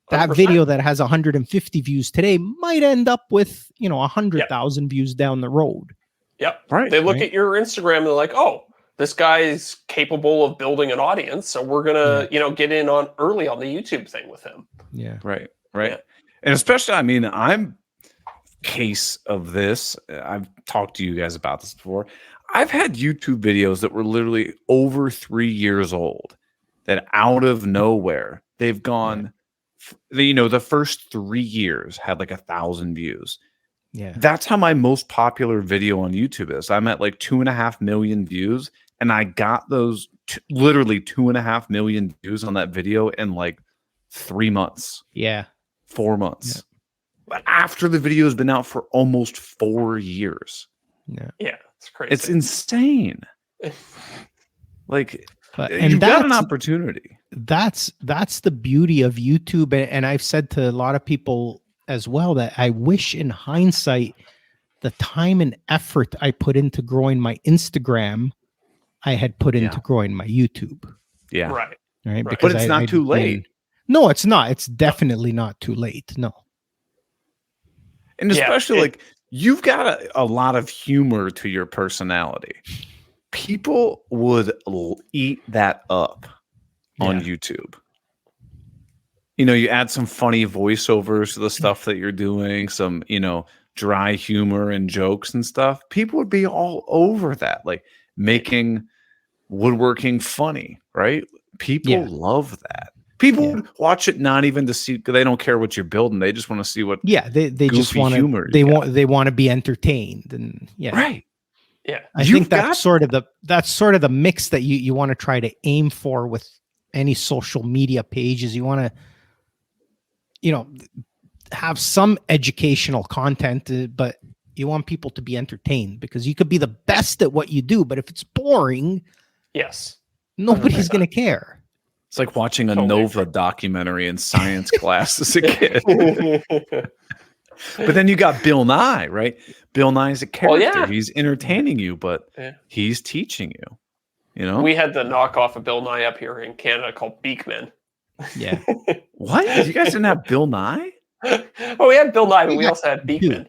that 100%. video that has 150 views today might end up with 100,000 views down the road. Yep. Right. They look at your Instagram and they're like, oh, this guy's capable of building an audience, so we're gonna, get in on early on the YouTube thing with him. Yeah. Right. Yeah. And especially, I mean, I'm case of this. I've talked to you guys about this before. I've had YouTube videos that were literally over 3 years old that out of nowhere, they've gone, the first 3 years had like 1,000 views. Yeah. That's how my most popular video on YouTube is. I'm at like 2.5 million views, and I got those literally 2.5 million views on that video in like 3 months. Yeah. 4 months. But after the video has been out for almost 4 years. Yeah. Yeah, it's crazy. It's insane. Like, and you've got an opportunity. That's the beauty of YouTube. And I've said to a lot of people as well that I wish in hindsight, the time and effort I put into growing my Instagram, I had put into growing my YouTube. Yeah. Right. Because but it's not too late. No, it's not. It's definitely not too late. No. And especially like you've got a lot of humor to your personality. People would eat that up on YouTube. You add some funny voiceovers to the stuff that you're doing, some, dry humor and jokes and stuff. People would be all over that, like making woodworking funny, right? People love that. People would watch it not even to see, because they don't care what you're building. They just want to see what they just want humor to they want to be entertained. And right. Yeah. I think that's sort of the mix that you want to try to aim for with any social media pages. You want to, have some educational content, but you want people to be entertained, because you could be the best at what you do, but if it's boring, nobody's going to care. It's like watching a Nova documentary in science class as a kid. But then you got Bill Nye, right? Bill Nye is a character. He's entertaining you, but he's teaching you. We had the knockoff of Bill Nye up here in Canada called Beakman. Yeah. What? You guys didn't have Bill Nye? Oh, we had Bill Nye, but we also had Beakman.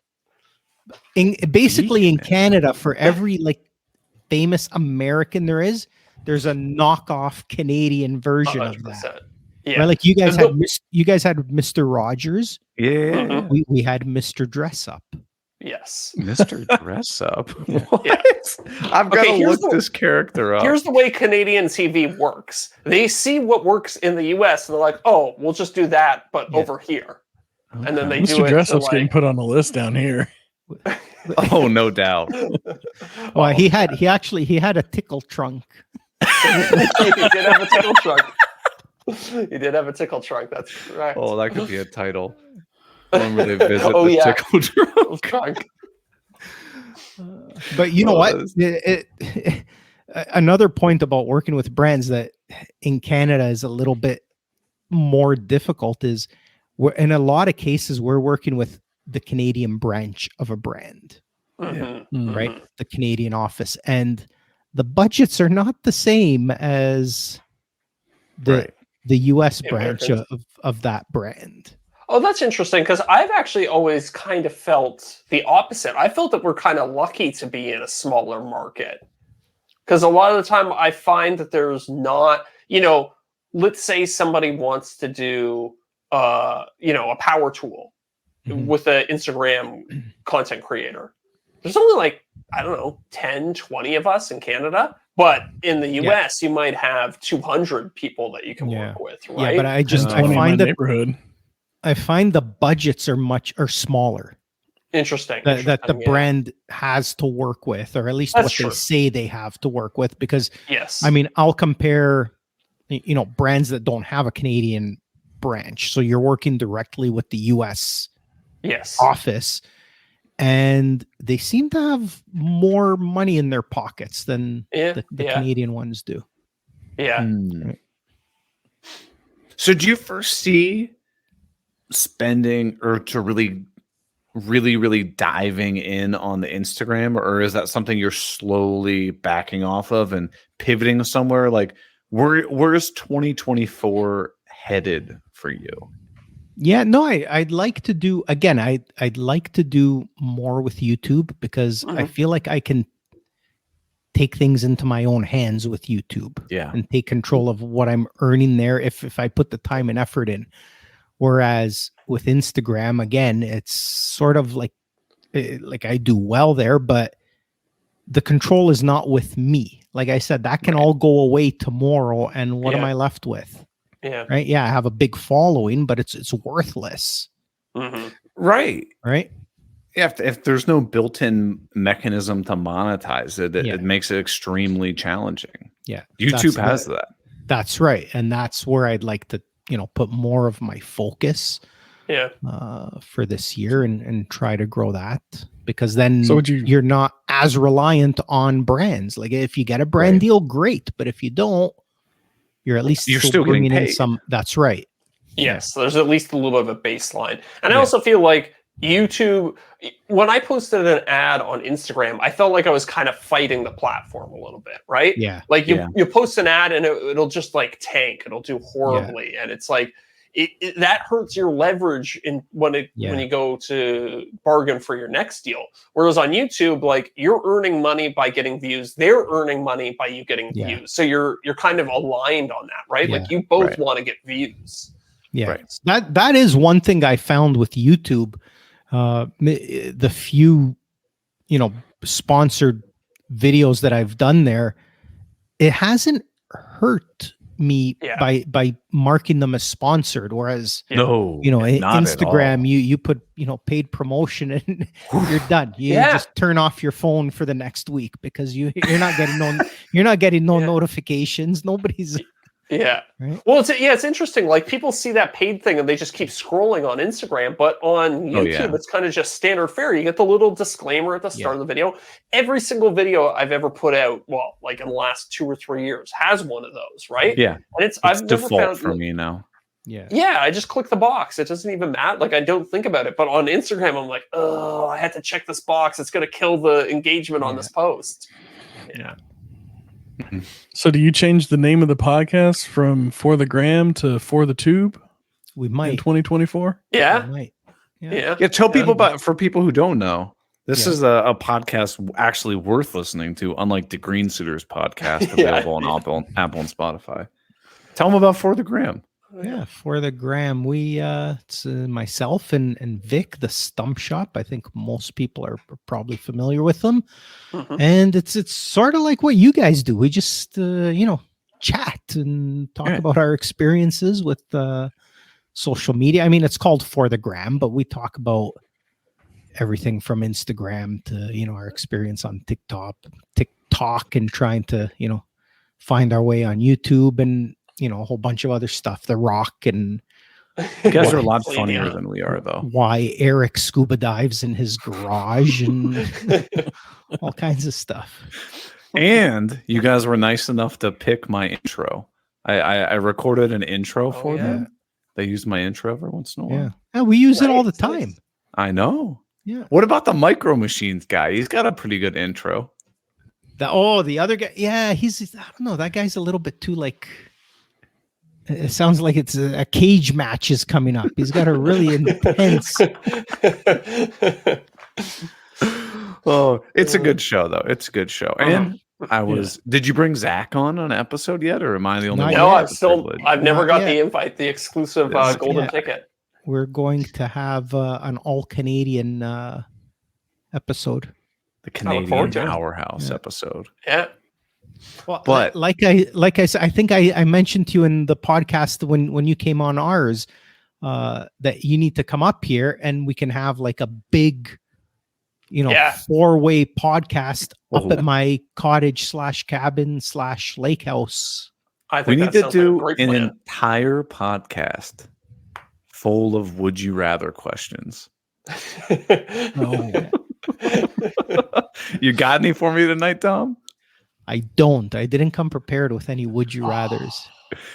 In Canada, for every famous American there's a knockoff Canadian version 100%. Of that. Yeah. Right? Like you guys had Mr. Rogers. Yeah. We had Mr. Dress Up. Yes. Mr. Dress Up. What? Yeah. I've got to look this character up. Here's the way Canadian TV works. They see what works in the US and they're like, oh, we'll just do that, but over here. Okay. And then they do it. Mr. Dress Up's getting put on the list down here. Oh, no doubt. Well, he had a tickle trunk. He did have a tickle trunk. He did have a tickle trunk. That's right. Oh, that could be a title. One where they visit the tickle trunk. But you know what? Another point about working with brands that in Canada is a little bit more difficult is in a lot of cases we're working with the Canadian branch of a brand, right? The Canadian office, and the budgets are not the same as the US branch of that brand. Oh, that's interesting, because I've actually always kind of felt the opposite. I felt that we're kind of lucky to be in a smaller market, because a lot of the time I find that there's not, let's say somebody wants to do, a power tool with an Instagram content creator. There's only 10, 20 of us in Canada. But in the US, you might have 200 people that you can work with, right? Yeah, but I find that I find the budgets are smaller. Interesting. That the brand has to work with, or at least what they say they have to work with. Because I mean, I'll compare, brands that don't have a Canadian branch. So you're working directly with the US Yes. office, and they seem to have more money in their pockets than the Canadian ones do. Yeah. So do you foresee spending or to really diving in on the Instagram, or is that something you're slowly backing off of and pivoting somewhere? Like where's 2024 headed for you? Yeah, no, I'd like to do again. I'd like to do more with YouTube because I feel like I can take things into my own hands with YouTube. Yeah. And take control of what I'm earning there if I put the time and effort in. Whereas with Instagram, again, it's sort of like I do well there, but the control is not with me. Like I said, that can all go away tomorrow, and what am I left with? Yeah. Right. Yeah, I have a big following, but it's worthless. Right. Right. Yeah, if there's no built-in mechanism to monetize it, it makes it extremely challenging. Yeah. YouTube has that. That's right. And that's where I'd like to, put more of my focus for this year and try to grow that, because then you're not as reliant on brands. Like if you get a brand deal, great. But if you don't, you're at least you're still bringing getting paid. in some. That's right. Yes. There's at least a little bit of a baseline. And I also feel like YouTube, when I posted an ad on Instagram, I felt like I was kind of fighting the platform a little bit, right? Yeah. Like you post an ad and it'll just like tank. It'll do horribly. And it's like, that hurts your leverage when you go to bargain for your next deal. Whereas on YouTube, like you're earning money by getting views, they're earning money by you getting views. So you're kind of aligned on that, right? Like you both want to get views. Yeah. Right. That is one thing I found with YouTube. The few, sponsored videos that I've done there, it hasn't hurt me by marking them as sponsored. Whereas, Instagram, you put, paid promotion and you're done. You just turn off your phone for the next week because you're not getting no notifications. Nobody's. Yeah. Right? Well, it's interesting. Like people see that paid thing and they just keep scrolling on Instagram, but on YouTube, it's kind of just standard fare. You get the little disclaimer at the start of the video. Every single video I've ever put out, well, like in the last 2 or 3 years, has one of those, right? Yeah. And it's I've default never found for me now. Yeah. Yeah. I just click the box. It doesn't even matter. Like I don't think about it. But on Instagram, I'm like, oh, I had to check this box. It's going to kill the engagement on this post. Yeah. So do you change the name of the podcast from For the Gram to For the Tube? We might in 2024. Yeah. We might. Yeah. Tell people about, for people who don't know, this is a podcast actually worth listening to, unlike the Green Suiters podcast available on Apple and Spotify. Tell them about For the Gram. Yeah, For the Gram, we it's myself and Vic, the Stump Shop. I think most people are probably familiar with them, and it's sort of like what you guys do. We just chat and talk about our experiences with social media. I mean, it's called For the Gram, but we talk about everything from Instagram to our experience on TikTok, and trying to find our way on YouTube and. A whole bunch of other stuff. The Rock and you guys are a lot funnier than we are, though. Why Eric scuba dives in his garage and all kinds of stuff. And you guys were nice enough to pick my intro. I recorded an intro for them. They use my intro every once in a while. Yeah, we use it all the time. I know. Yeah. What about the Micro Machines guy? He's got a pretty good intro. The other guy. Yeah, he's I don't know. That guy's a little bit too like. It sounds like it's a cage match is coming up. He's got a really intense. Oh, it's a good show, though. It's a good show. And I was. Did you bring Zach on an episode yet, or am I the only one? No, I've never got the invite, the exclusive golden ticket. We're going to have an all Canadian episode. The Canadian Powerhouse episode. Yeah. Well, but like I said, I think I mentioned to you in the podcast when you came on ours that you need to come up here and we can have like a big, 4-way podcast up at my cottage /cabin/lake house. We need to do an entire podcast full of would you rather questions. No. You got any for me tonight, Tom? I don't. I didn't come prepared with any would you rathers.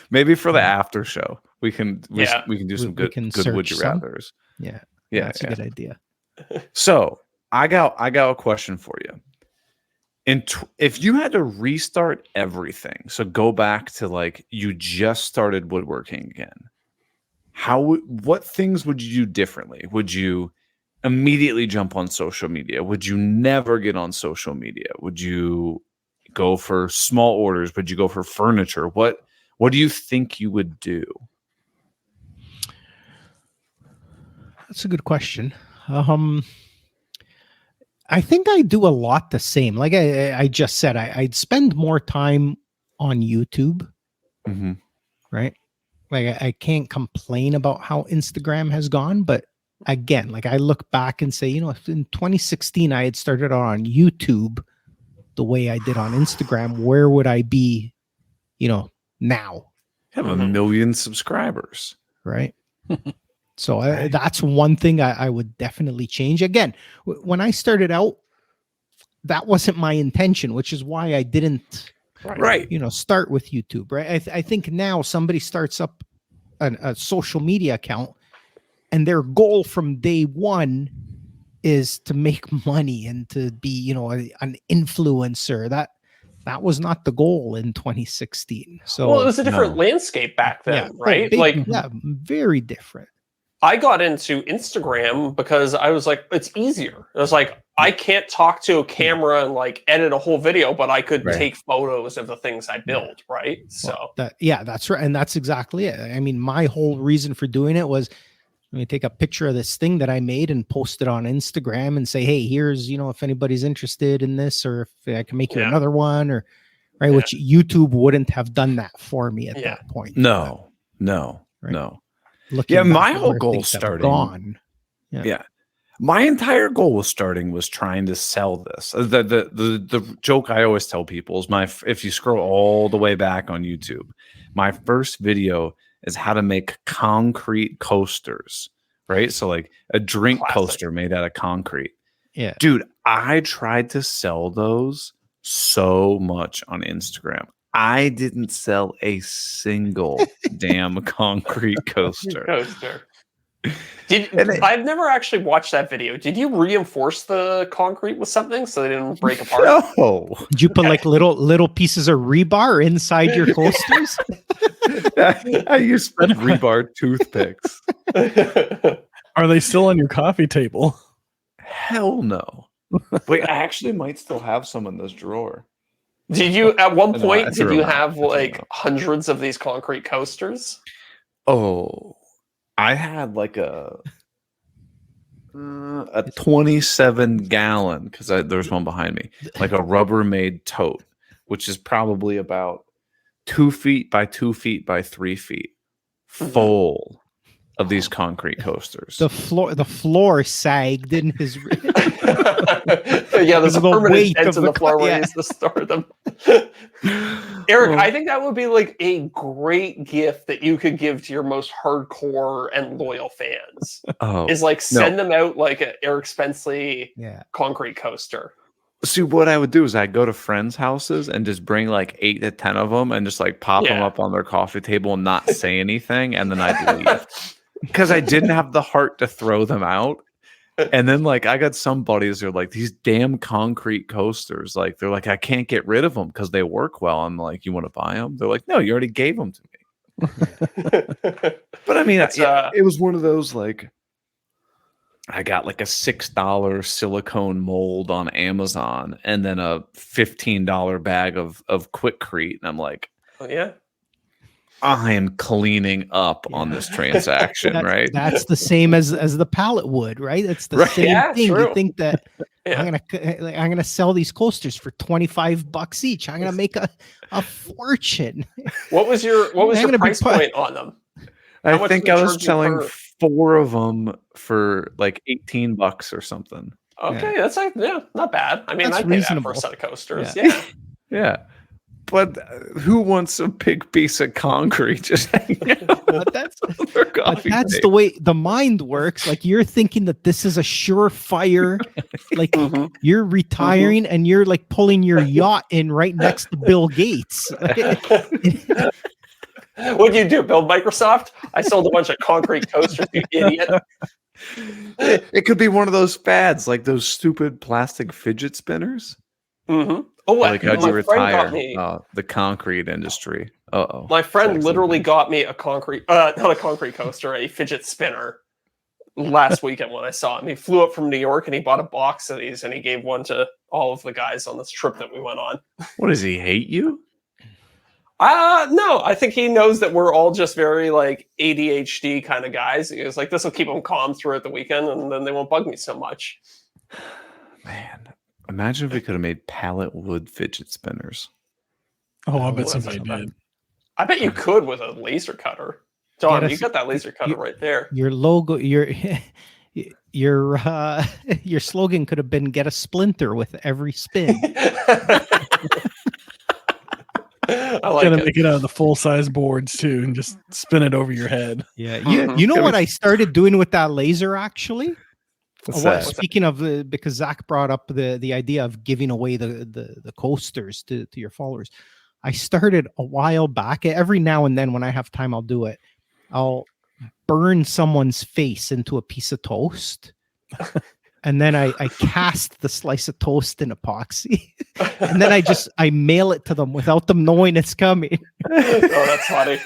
Maybe for the after show, we can do We some can good would search you some. rathers. Yeah, Yeah, that's a good idea. So I got a question for you. If you had to restart everything, so go back to like you just started woodworking again, what things would you do differently? Would you immediately jump on social media? Would you never get on social media? Would you go for small orders? Would you go for furniture? What do you think you would do? That's a good question. I think I do a lot the same. Like I just said, I'd spend more time on YouTube, Mm-hmm. right? Like I can't complain about how Instagram has gone, but again, like I look back and say, if in 2016 I had started on YouTube the way I did on Instagram, where would I be, now? Have a million subscribers, right? So that's one thing I would definitely change. Again, when I started out, that wasn't my intention, which is why I didn't, right? Start with YouTube, right? I think now somebody starts up a social media account, and their goal from day one is to make money and to be, an influencer. That was not the goal in 2016. So it was a different landscape back then, right? Very different. I got into Instagram because I was like, it's easier. I was like, I can't talk to a camera and like edit a whole video, but I could take photos of the things I build, right? So that's right. And that's exactly it. I mean, my whole reason for doing it was, let me take a picture of this thing that I made and post it on Instagram and say, hey, here's, if anybody's interested in this, or if I can make you another one, or which YouTube wouldn't have done that for me at that point. No. Looking my whole goal starting. My entire goal was trying to sell this. The joke I always tell people is if you scroll all the way back on YouTube, my first video is how to make concrete coasters, right? So like a drink coaster made out of concrete. Yeah. Dude, I tried to sell those so much on Instagram. I didn't sell a single damn concrete coaster. I've never actually watched that video. Did you reinforce the concrete with something so they didn't break apart? No. Did you put like little pieces of rebar inside your coasters? I used rebar toothpicks. Are they still on your coffee table? Hell no. Wait, I actually might still have some in this drawer. Did you at one point have like hundreds of these concrete coasters? Oh, I had like a 27-gallon, because there's one behind me, like a Rubbermaid tote, which is probably about 2 feet by 2 feet by 3 feet, full of these concrete coasters. The floor sagged in his. There's a permanent dent in the floor where he used to store them. Eric, I think that would be like a great gift that you could give to your most hardcore and loyal fans. Is like send them out like an Eric Spenceley concrete coaster. See, what I would do is I'd go to friends' houses and just bring like 8 to 10 of them and just like pop them up on their coffee table and not say anything, and then I'd leave. Because I didn't have the heart to throw them out. And then like I got some buddies who are like, these damn concrete coasters, like they're like, I can't get rid of them because they work well. I'm like, you want to buy them? They're like, no, you already gave them to me. But I mean, it was one of those, like, I got like a $6 silicone mold on Amazon and then a $15 bag of Quickcrete, and I'm like, oh yeah, I am cleaning up on this transaction, right? That's the same as the pallet wood, right? It's the same thing. True. You think that I'm gonna sell these coasters for $25 each. I'm gonna make a fortune. What was your price point on them? I think I was selling 4 of them for like $18 or something. Okay, that's like not bad. I mean, that's I'd pay that for reasonable. a set of coasters. Yeah. But who wants a big piece of concrete just hanging out? But that's Their coffee that's table? the way the mind works. Like you're thinking that this is a surefire, like Mhm. you're retiring and you're like pulling your yacht in right next to Bill Gates. What do you do? Build Microsoft? I sold a bunch of concrete coasters, you idiot. It could be one of those fads, like those stupid plastic fidget spinners. Mm-hmm. Oh, Like, how'd you my friend got retire me. the concrete industry? Uh-oh. My friend Sex literally adventure. got me a concrete, not a concrete coaster, a fidget spinner last weekend when I saw him. He flew up from New York and he bought a box of these and he gave one to all of the guys on this trip that we went on. What does he hate you? No, I think he knows that we're all just very like ADHD kind of guys. He was like, this will keep them calm throughout the weekend and then they won't bug me so much. Man, imagine if we could have made pallet wood fidget spinners. Oh, I bet What somebody is that? did. I bet you could with a laser cutter. Don, Get you us- got that laser cutter you- right there. Your logo, your slogan could have been "Get a splinter with every spin." I like Gotta it. make it out of the full size boards too, and just spin it over your head. Yeah, Mhm. you know what I started doing with that laser actually. What's Well, that? speaking of because Zach brought up the idea of giving away the coasters to your followers, I started a while back. Every now and then, when I have time, I'll do it. I'll burn someone's face into a piece of toast, and then I cast the slice of toast in epoxy, and then I mail it to them without them knowing it's coming. Oh, that's funny.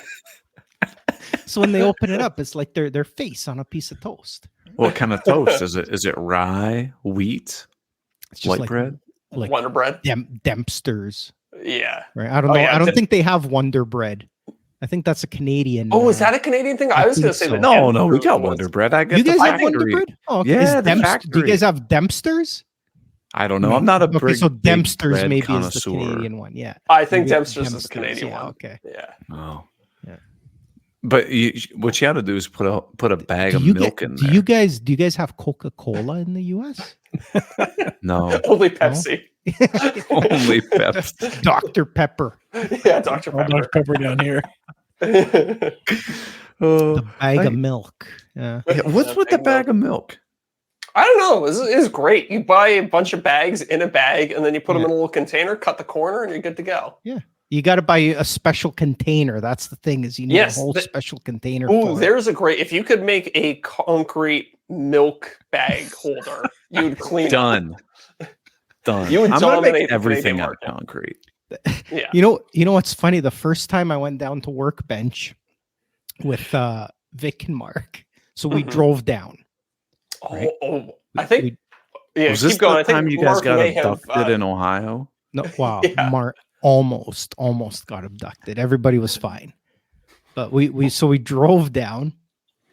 So when they open it up, it's like their face on a piece of toast. What kind of toast is it? Is it rye, wheat, It's just white like bread? like Wonder Bread. Dempsters. Yeah. Right. I don't Oh, know. yeah, I don't the- think they have Wonder Bread. I think that's a Canadian. Oh, is that a Canadian thing? I I was going to think say so. that. No, we got was. Wonder Bread. I get You the guys have factory. Wonder Bread? Oh, okay. Yeah, Is the do you factory. guys have Dempsters? I don't know. I'm not a Okay, big, so big Dempsters bread maybe is the connoisseur. Canadian one. Yeah. I think Maybe Dempster's is the Dempsters, Canadian yeah, one. Okay. Yeah. Oh, Yeah. But what you got to do is put a bag of you milk get- in do there. you guys have Coca-Cola in the US? No, Only Pepsi. only Pepsi. Dr. Pepper. Yeah, Dr. All Dr. Pepper. Pepper down here. Oh, The bag I- of milk. Yeah. yeah, what's with the bag of milk? I don't know. This is great. You buy a bunch of bags in a bag, and then you put them Yeah. in a little container, cut the corner, and you're good to go. You got to buy a special container. That's the thing is you need Yes, a whole the- special container. Ooh, for it. there's a great. If you could make a concrete milk bag holder, you'd clean it. Done. Done. You would I'm gonna dominate make the everything Canadian out of market. concrete. Yeah. You know what's funny? The first time I went down to Workbench with Vic and Mark, so we Mhm. drove down. Oh, We- I think. we- Yeah, Was this keep going. the I think time you guys Mark got may have, abducted in Ohio? no, wow, Yeah. Mark almost got abducted. Everybody was fine, but we drove down,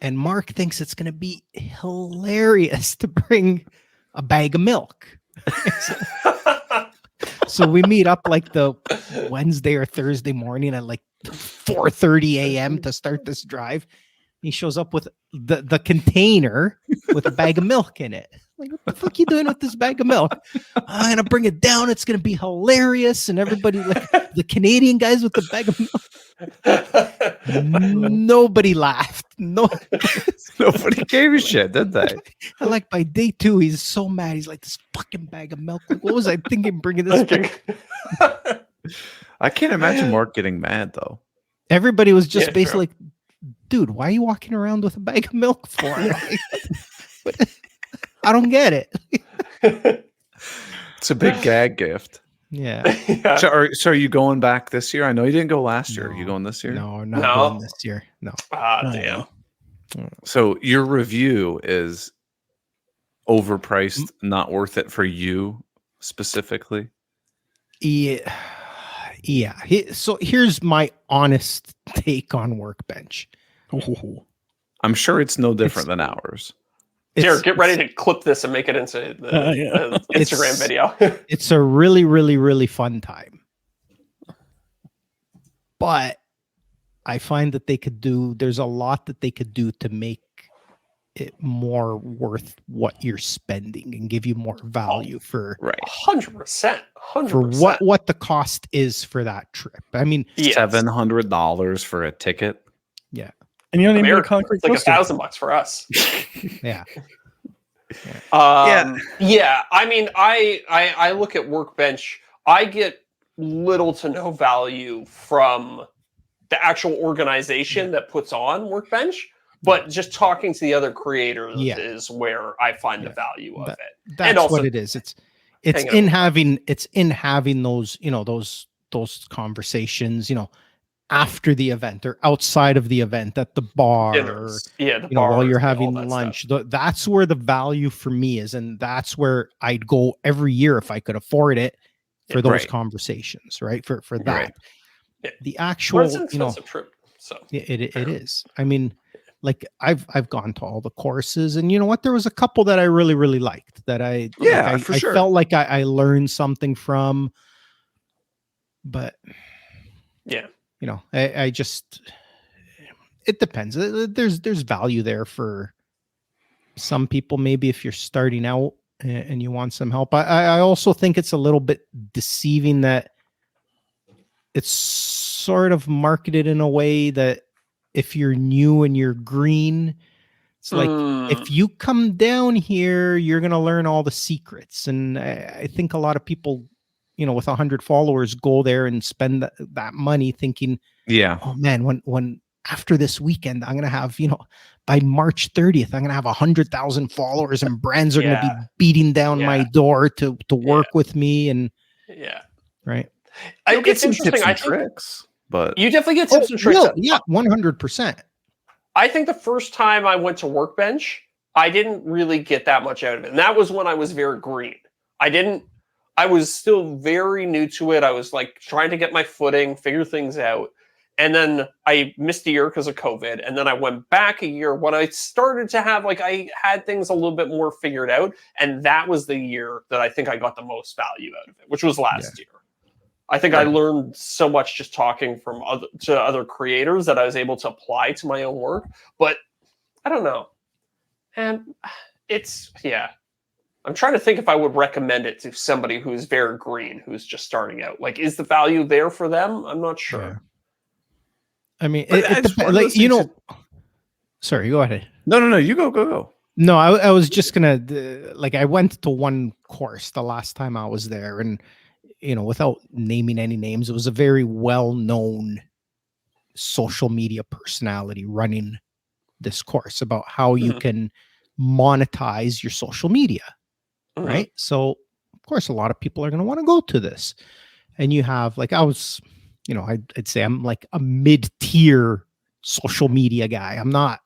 and Mark thinks it's gonna be hilarious to bring a bag of milk. So we meet up like the Wednesday or Thursday morning at like 4:30 a.m. to start this drive. He shows up with the container with a bag of milk in it. Like, what the fuck you doing with this bag of milk? I'm gonna bring it down. It's gonna be hilarious. And everybody, like the Canadian guys with the bag of milk, nobody laughed. No, Nobody gave a shit, did they? and like by day 2, he's so mad. He's like, this fucking bag of milk. Like, what was I thinking bringing this bag? I can't imagine Mark getting mad though. Everybody was just Yeah, basically like, dude, why are you walking around with a bag of milk for? Like, I don't get it. It's a big gag gift. Yeah. Yeah. So are you going back this year? I know you didn't go last year. Are you No. going this year? No, not No. going this year. No. Ah, Oh, damn. So your review is overpriced, not worth it for you specifically. Yeah. Yeah. So here's my honest take on Workbench. Ooh. I'm sure it's no different than ours. Jared, get ready to clip this and make it into the, Yeah. the Instagram It's- video. It's a really, really, really fun time. But I find that there's a lot that they could do to make it more worth what you're spending and give you more value for Right. 100%. for what the cost is for that trip. I mean, Yes. $700 for a ticket. yeah, And you don't even get a America, concrete it's like coaster. $1,000 for us. yeah. Yeah. I mean, I look at Workbench. I get little to no value from the actual organization that puts on Workbench, but just talking to the other creators is where I find the value of it. That's and also, what it is. It's in having those, you know, those conversations, you know, after the event or outside of the event at the bar, dinners. Yeah, the you know, while bars you're and all having that lunch. stuff. That's where the value for me is, and that's where I'd go every year if I could afford it for those Right. conversations, right? For that. Right. Yeah. The Well, actual, it's an you know, expensive trip. So it is. I mean, like I've gone to all the courses, and you know what? There was a couple that I really liked that I For I sure. felt like I learned something from, but yeah. you know, I just, it depends. There's value there for some people. Maybe if you're starting out and you want some help. I also think it's a little bit deceiving that it's sort of marketed in a way that if you're new and you're green, it's like if you come down here, you're gonna learn all the secrets. And I think a lot of people, you know, with 100 followers, go there and spend that money thinking, Yeah. oh man, when after this weekend, I'm gonna have, you know, by March 30th, I'm gonna have 100,000 followers, and brands are gonna be beating down my door to work with me. And right. You'll get It's some interesting. tips I and think tricks, but you definitely get tips and tricks. Yeah, 100%. I think the first time I went to Workbench, I didn't really get that much out of it. And that was when I was very green. I was still very new to it. I was like trying to get my footing, figure things out. And then I missed a year because of COVID. And then I went back a year when I started to have, like, I had things a little bit more figured out. And that was the year that I think I got the most value out of it, which was last year. I think I learned so much just talking from other creators that I was able to apply to my own work. But I don't know. And it's, I'm trying to think if I would recommend it to somebody who's very green, who's just starting out. Like, is the value there for them? I'm not sure. Yeah. I mean, it depends. Like, you know, sorry, go ahead. No. You go. No, I was just gonna like, I went to one course the last time I was there, and you know, without naming any names, it was a very well-known social media personality running this course about how you can monetize your social media, right? So, of course, a lot of people are going to want to go to this. And you have, like, I was, you know, I'd say I'm like a mid-tier social media guy. I'm not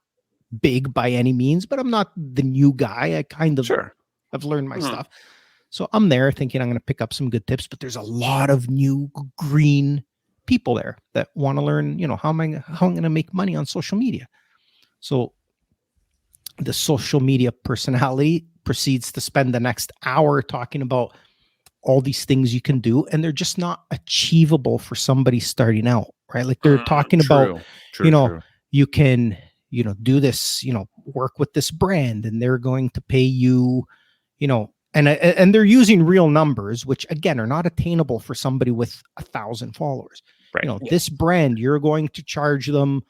big by any means, but I'm not the new guy. I kind of I've learned my stuff. So I'm there thinking I'm going to pick up some good tips, but there's a lot of new green people there that want to learn, you know, how I'm going to make money on social media. So the social media personality proceeds to spend the next hour talking about all these things you can do, and they're just not achievable for somebody starting out, right? Like they're talking about, you know, you can, you know, do this, you know, work with this brand, and they're going to pay you, you know, and they're using real numbers, which again are not attainable for somebody with 1,000 followers. Right. You know, this brand, you're going to charge them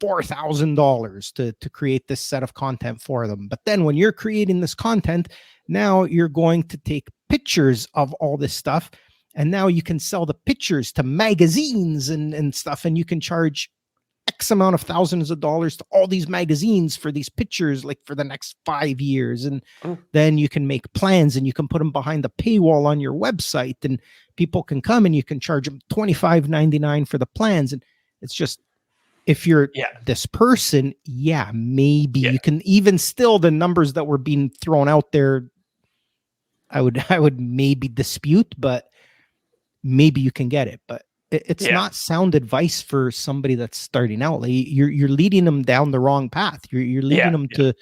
$4,000 to create this set of content for them. But then when you're creating this content, now you're going to take pictures of all this stuff, and now you can sell the pictures to magazines and stuff, and you can charge X amount of thousands of dollars to all these magazines for these pictures, like for the next 5 years. And then you can make plans, and you can put them behind the paywall on your website, and people can come and you can charge them $25.99 for the plans. And it's just, if you're this person, maybe you can, even still the numbers that were being thrown out there, I would maybe dispute, but maybe you can get it. But it's not sound advice for somebody that's starting out. Like you're leading them down the wrong path. You're leading them to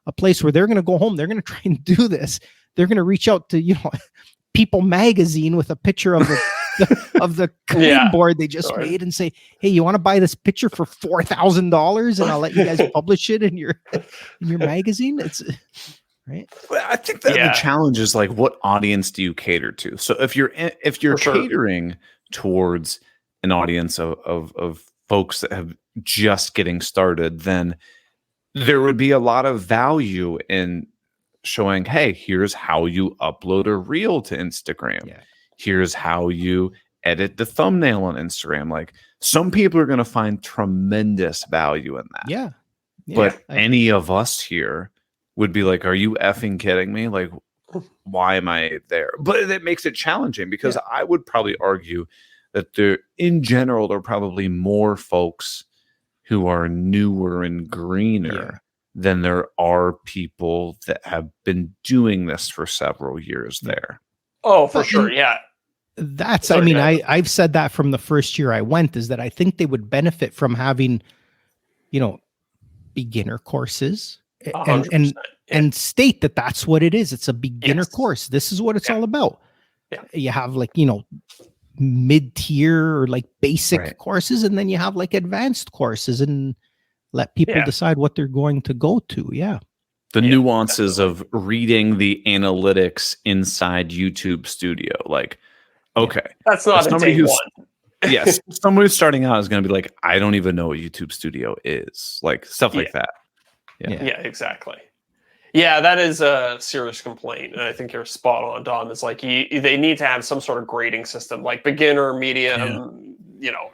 a place where they're going to go home. They're going to try and do this. They're going to reach out to, you know, People magazine with a picture of a of the cutting board they just made and say, "Hey, you want to buy this picture for $4,000 and I'll let you guys publish it in your magazine?" It's right. Well, I think that the challenge is like, what audience do you cater to? So if you're catering towards an audience of folks that have just getting started, then there would be a lot of value in showing, hey, here's how you upload a reel to Instagram. Yeah. Here's how you edit the thumbnail on Instagram. Like, some people are going to find tremendous value in that. Yeah. But any of us here would be like, are you effing kidding me? Like, why am I there? But it makes it challenging because I would probably argue that in general, there are probably more folks who are newer and greener than there are people that have been doing this for several years there. Oh, for sure. Yeah. That's, I mean, I've said that from the first year I went, is that I think they would benefit from having, beginner courses and state that that's what it is. It's a beginner course. This is what it's all about. Yeah. You have like, mid-tier or like basic courses, and then you have like advanced courses, and let people decide what they're going to go to. Yeah. The nuances of reading the analytics inside YouTube Studio. Like, okay. That's not somebody who's yes. Someone who's starting out is going to be like, I don't even know what YouTube Studio is. Like stuff like that. Yeah, exactly. Yeah, that is a serious complaint, and I think you're spot on, Don. It's like they need to have some sort of grading system, like beginner, medium,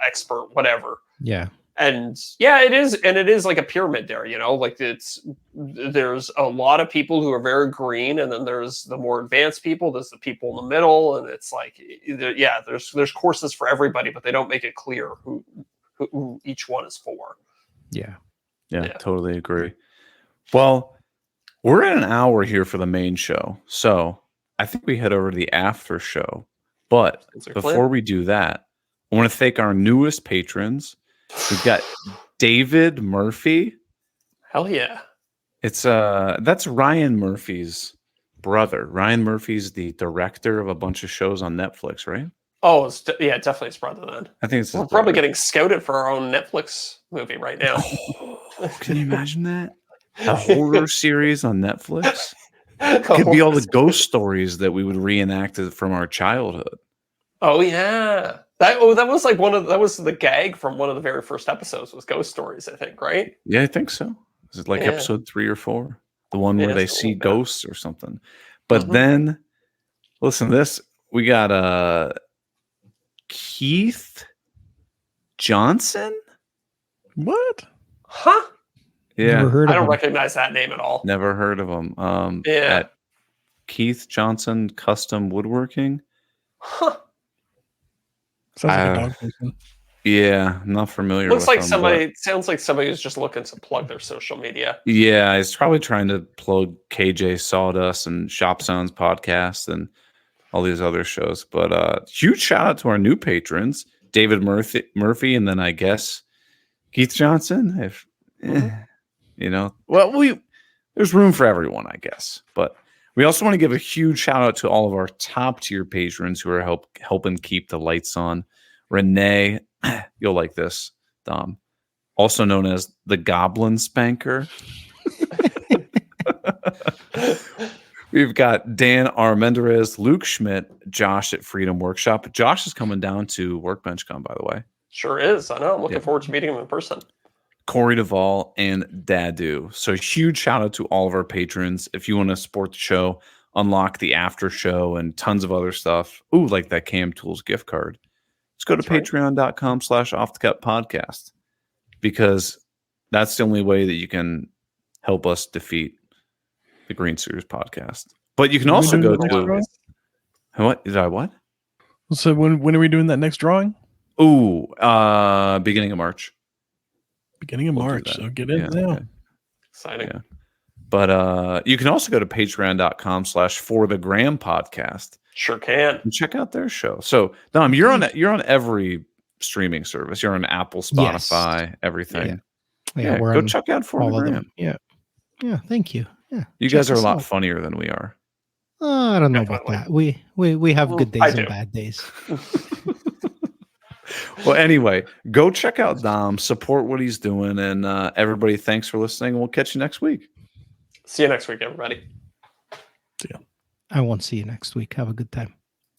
expert, whatever. Yeah, and it is like a pyramid there. Like there's a lot of people who are very green, and then there's the more advanced people. There's the people in the middle, and it's like there's courses for everybody, but they don't make it clear who each one is for. Yeah, totally agree. Well, we're at an hour here for the main show, so I think we head over to the after show. But before we do that, I want to thank our newest patrons. We've got David Murphy. Hell yeah! That's Ryan Murphy's brother. Ryan Murphy's the director of a bunch of shows on Netflix, right? Oh, definitely his brother then. I think we're probably getting scouted for our own Netflix movie right now. Can you imagine that? A horror series on Netflix? It could be all the ghost stories that we would reenact from our childhood. Oh yeah. That was like that was the gag from one of the very first episodes, was ghost stories, I think, right? Yeah, I think so. Is it like episode 3 or 4? The one where they see ghosts or something. But then listen to this. We got Keith Johnson? What? Huh? Yeah, I don't recognize that name at all. Never heard of him. At Keith Johnson Custom Woodworking. Huh. Sounds like a dog person. Yeah, not familiar. Sounds like somebody who's just looking to plug their social media. Yeah, he's probably trying to plug KJ Sawdust and Shop Sounds podcast and all these other shows. But huge shout out to our new patrons, David Murphy, and then I guess Keith Johnson. There's room for everyone, I guess. But we also want to give a huge shout out to all of our top tier patrons who are helping keep the lights on. Renee, you'll like this, Dom, also known as the Goblin Spanker. We've got Dan Armendariz, Luke Schmidt, Josh at Freedom Workshop. Josh is coming down to WorkbenchCon, by the way. Sure is. I know. I'm looking forward to meeting him in person. Corey Duvall and Dadu. So huge shout out to all of our patrons. If you want to support the show, unlock the after show and tons of other stuff. Ooh, like that Cam Tools gift card. Let's go to patreon.com/offthecutpodcast, because that's the only way that you can help us defeat the Green Series podcast. But you can also go to what? So when are we doing that next drawing? Ooh, beginning of March. Beginning of March, so get in now. Okay. Exciting. Yeah. But you can also go to patreon.com/forthegram podcast. Sure can. And check out their show. So Dom, you're on every streaming service. You're on Apple, Spotify, everything. Yeah, go check out For the Gram. Yeah. Thank you. Yeah. You guys are a lot funnier than we are. I don't know about that. We have good days and bad days. Well, anyway, go check out Dom, support what he's doing, and everybody, thanks for listening. We'll catch you next week. See you next week, everybody. I won't see you next week. Have a good time.